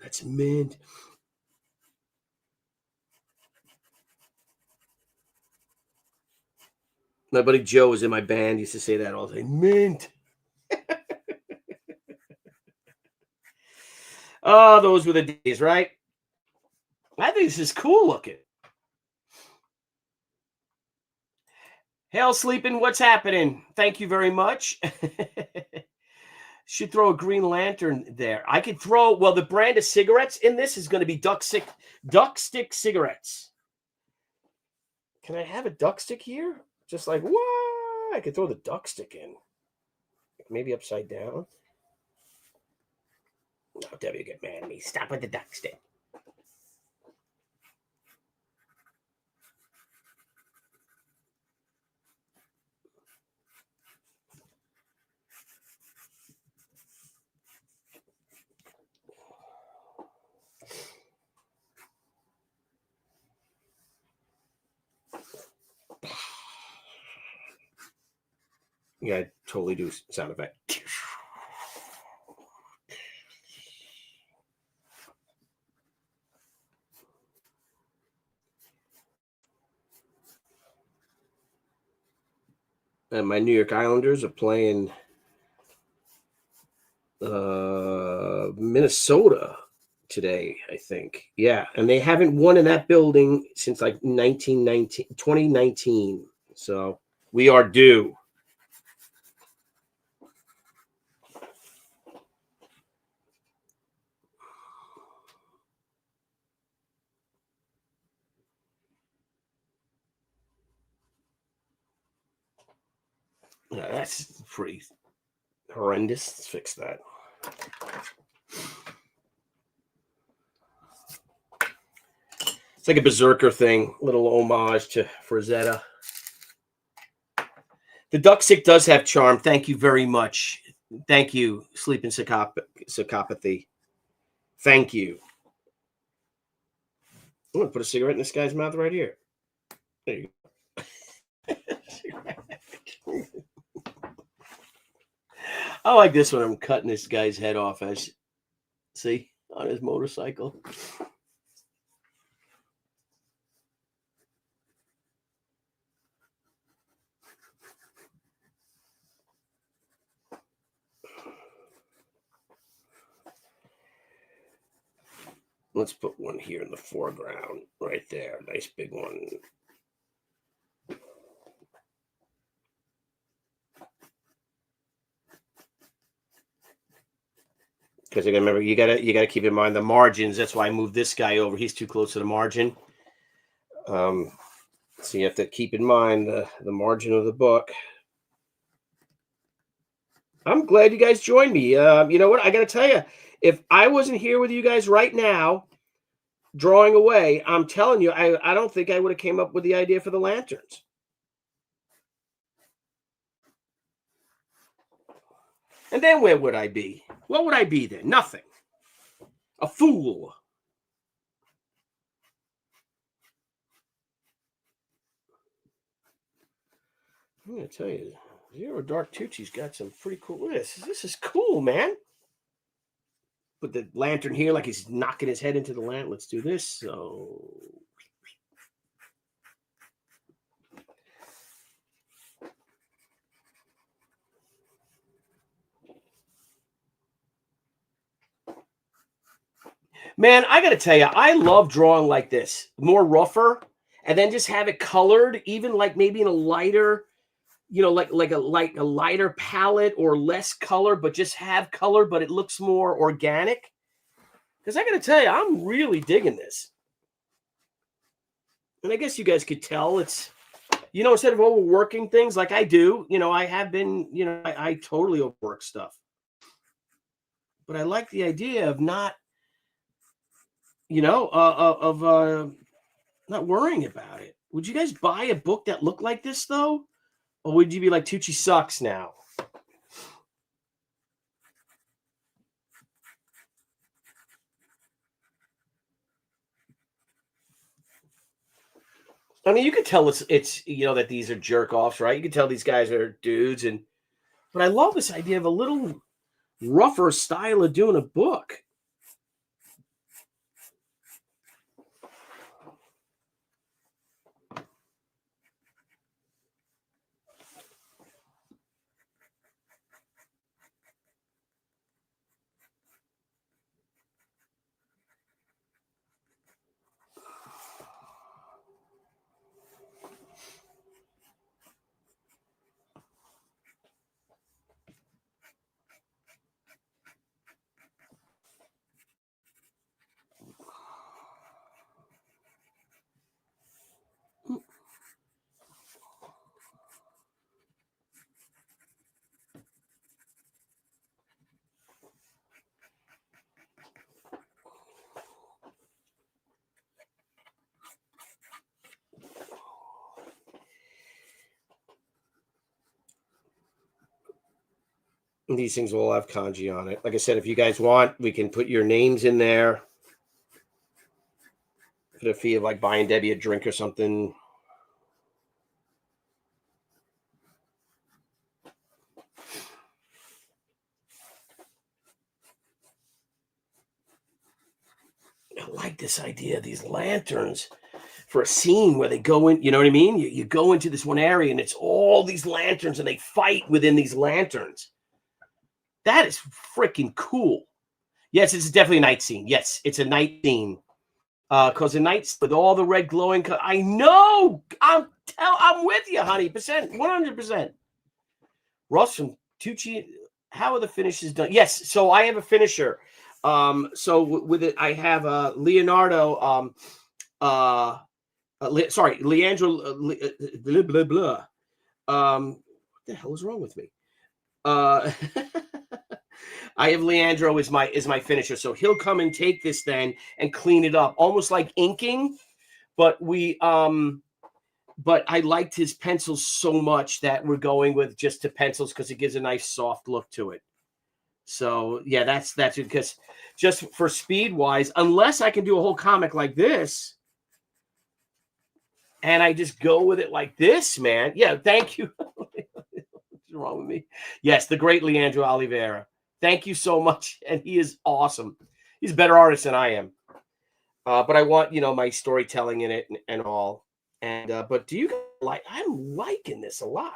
That's mint. My buddy Joe was in my band. He used to say that all the time. Mint. Oh, those were the days, right? I think this is cool looking. Hell, sleeping. What's happening? Thank you very much. Should throw a green lantern there. I could throw, well, the brand of cigarettes in this is going to be duck stick cigarettes. Can I have a duck stick here? Just like, what? I could throw the duck stick in. Maybe upside down. No, Debbie, get mad at me. Stop with the duck stick. Yeah, I totally do sound effect. And my New York Islanders are playing Minnesota today, I think. Yeah, and they haven't won in that building since like 2019. So we are due. Yeah, that's pretty horrendous. Let's fix that. It's like a berserker thing, little homage to Frazetta. The duck stick does have charm. Thank you very much. Thank you, Sleeping Psychopathy. Thank you. I'm going to put a cigarette in this guy's mouth right here. There you go. I like this one. I'm cutting this guy's head off as, see, on his motorcycle. Let's put one here in the foreground, right there. Nice big one. Because again, remember, you gotta keep in mind the margins. That's why I moved this guy over. He's too close to the margin. So you have to keep in mind the margin of the book. I'm glad you guys joined me. You know what? I gotta tell you, if I wasn't here with you guys right now, drawing away, I'm telling you, I don't think I would have came up with the idea for the lanterns. And then where would I be? What would I be then? Nothing. A fool. I'm going to tell you, Zero Dark Tucci's got some pretty cool. Look at this. This is cool, man. Put the lantern here like he's knocking his head into the lamp. Let's do this. So... Man, I got to tell you, I love drawing like this. More rougher, and then just have it colored, even like maybe in a lighter, you know, like a lighter palette or less color, but just have color, but it looks more organic. Because I got to tell you, I'm really digging this. And I guess you guys could tell it's, you know, instead of overworking things like I do, you know, I have been, you know, I totally overwork stuff. But I like the idea of not, you know, not worrying about it. Would you guys buy a book that looked like this, though? Or would you be like, Tucci sucks now? I mean, you could tell it's you know, that these are jerk-offs, right? You can tell these guys are dudes. But I love this idea of a little rougher style of doing a book. These things will all have kanji on it. Like I said, if you guys want, we can put your names in there for the fee of like buying Debbie a drink or something. I like this idea of these lanterns for a scene where they go in, you know what I mean? You go into this one area and it's all these lanterns and they fight within these lanterns. That is freaking cool. Yes, it's definitely a night scene. Yes, it's a night scene. Because the nights with all the red glowing. I know. I'm with you, honey. 100%. Russ from Tucci. How are the finishes done? Yes. So I have a finisher. So with it, I have Leonardo. Leandro. Blah blah blah. What the hell is wrong with me? I have Leandro is my finisher, so he'll come and take this then and clean it up, almost like inking. But but I liked his pencils so much that we're going with just the pencils because it gives a nice soft look to it. So yeah, that's it. Because just for speed wise, unless I can do a whole comic like this, and I just go with it like this, man. Yeah, thank you. What's wrong with me? Yes, the great Leandro Oliveira. Thank you so much. And he is awesome. He's a better artist than I am. But I want, you know, my storytelling in it and all. And but do you guys like, I'm liking this a lot.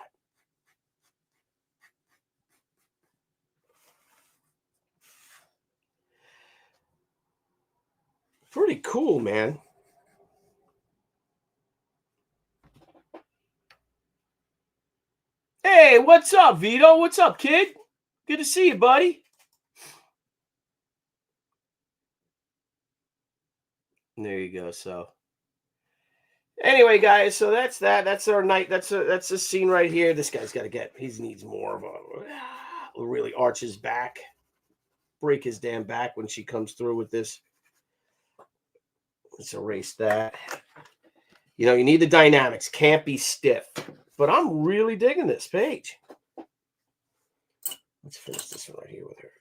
Pretty cool, man. Hey, what's up, Vito? What's up, kid? Good to see you, buddy. There you go. So anyway, guys, so that's that. That's our night. That's a scene right here. This guy's got to get, he needs more of a really arch his back, break his damn back when she comes through with this. Let's erase that. You know, you need the dynamics. Can't be stiff. But I'm really digging this page. Let's finish this one right here with her.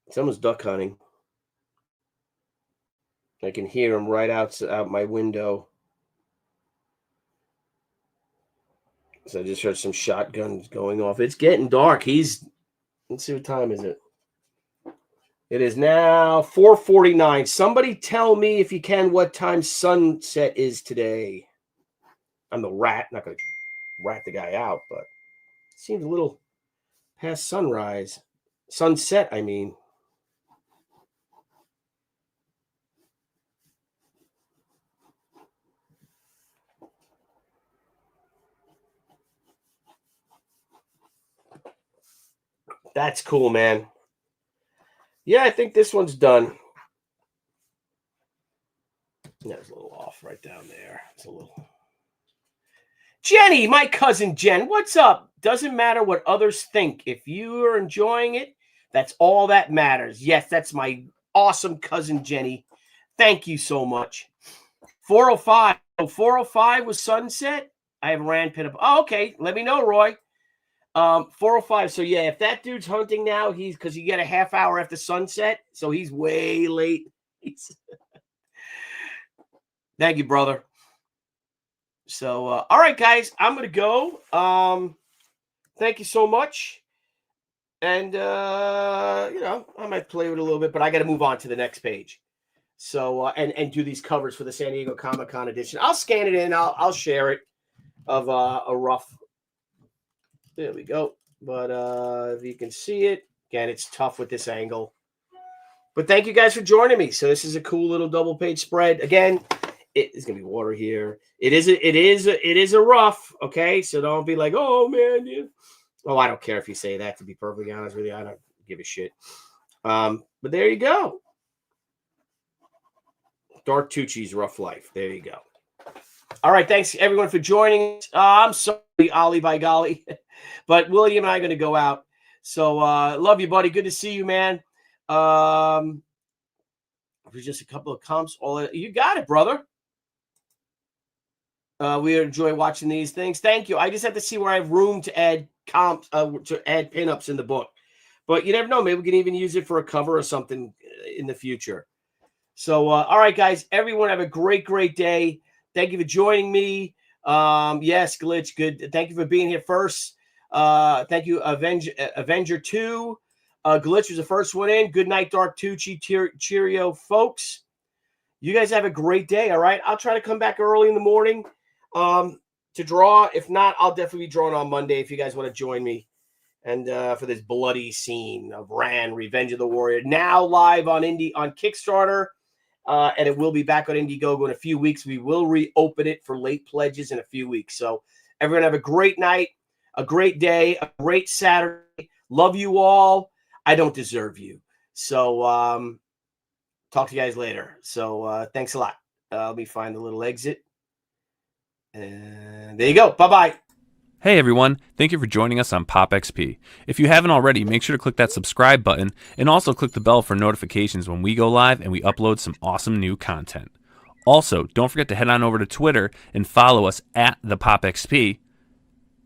Someone's duck hunting. I can hear him right out my window. So I just heard some shotguns going off. It's getting dark. Let's see, what time is it? It is now 4:49. Somebody tell me, if you can, what time sunset is today. I'm the rat. Not going to rat the guy out, but it seems a little past sunrise. Sunset, I mean. That's cool, man. Yeah, I think this one's done. That was a little off right down there. It's a little. Jenny, my cousin Jen, what's up? Doesn't matter what others think. If you are enjoying it, that's all that matters. Yes, that's my awesome cousin Jenny. Thank you so much. 405. Oh, 405 was sunset. I have Rand pin up. Oh, okay. Let me know, Roy. 405. So yeah, if that dude's hunting now, because you get a half hour after sunset, so he's way late. Thank you, brother. So all right, guys, I'm gonna go. Thank you so much. And I might play with it a little bit, but I got to move on to the next page. So and do these covers for the San Diego Comic-Con edition. I'll scan it in. I'll share it of a rough. There we go. But if you can see it, again, it's tough with this angle. But thank you guys for joining me. So this is a cool little double page spread. Again, it's gonna be water here. It is a rough. Okay, so don't be like, oh man, yeah. Oh, I don't care if you say that. To be perfectly honest with you, I don't give a shit. But there you go. Dark Tucci's Rough Life. There you go. All right, thanks everyone for joining. I'm sorry, Ollie, by golly. But William and I are going to go out. So love you, buddy. Good to see you, man. It was just a couple of comps. You got it, brother. We enjoy watching these things. Thank you. I just have to see where I have room to add comps, to add pinups in the book. But you never know. Maybe we can even use it for a cover or something in the future. So, all right, guys. Everyone have a great, great day. Thank you for joining me. Yes, Glitch, good. Thank you for being here first. Thank you, Avenger 2. Glitch was the first one in. Good night, Dark Tucci. Cheerio, folks. You guys have a great day, all right? I'll try to come back early in the morning to draw. If not, I'll definitely be drawing on Monday if you guys want to join me. And for this bloody scene of Ran, Revenge of the Warrior, now live on Kickstarter. And it will be back on Indiegogo in a few weeks. We will reopen it for late pledges in a few weeks. So everyone have a great night, a great day, a great Saturday. Love you all. I don't deserve you. So talk to you guys later. So thanks a lot. Let me find the little exit. And there you go. Bye-bye. Hey everyone, thank you for joining us on Pop XP. If you haven't already, make sure to click that subscribe button and also click the bell for notifications when we go live and we upload some awesome new content. Also, don't forget to head on over to Twitter and follow us at the Pop XP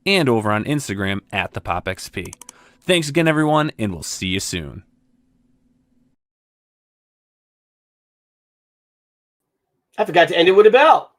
and over on Instagram at the Pop XP. Thanks again everyone, and we'll see you soon. I forgot to end it with a bell.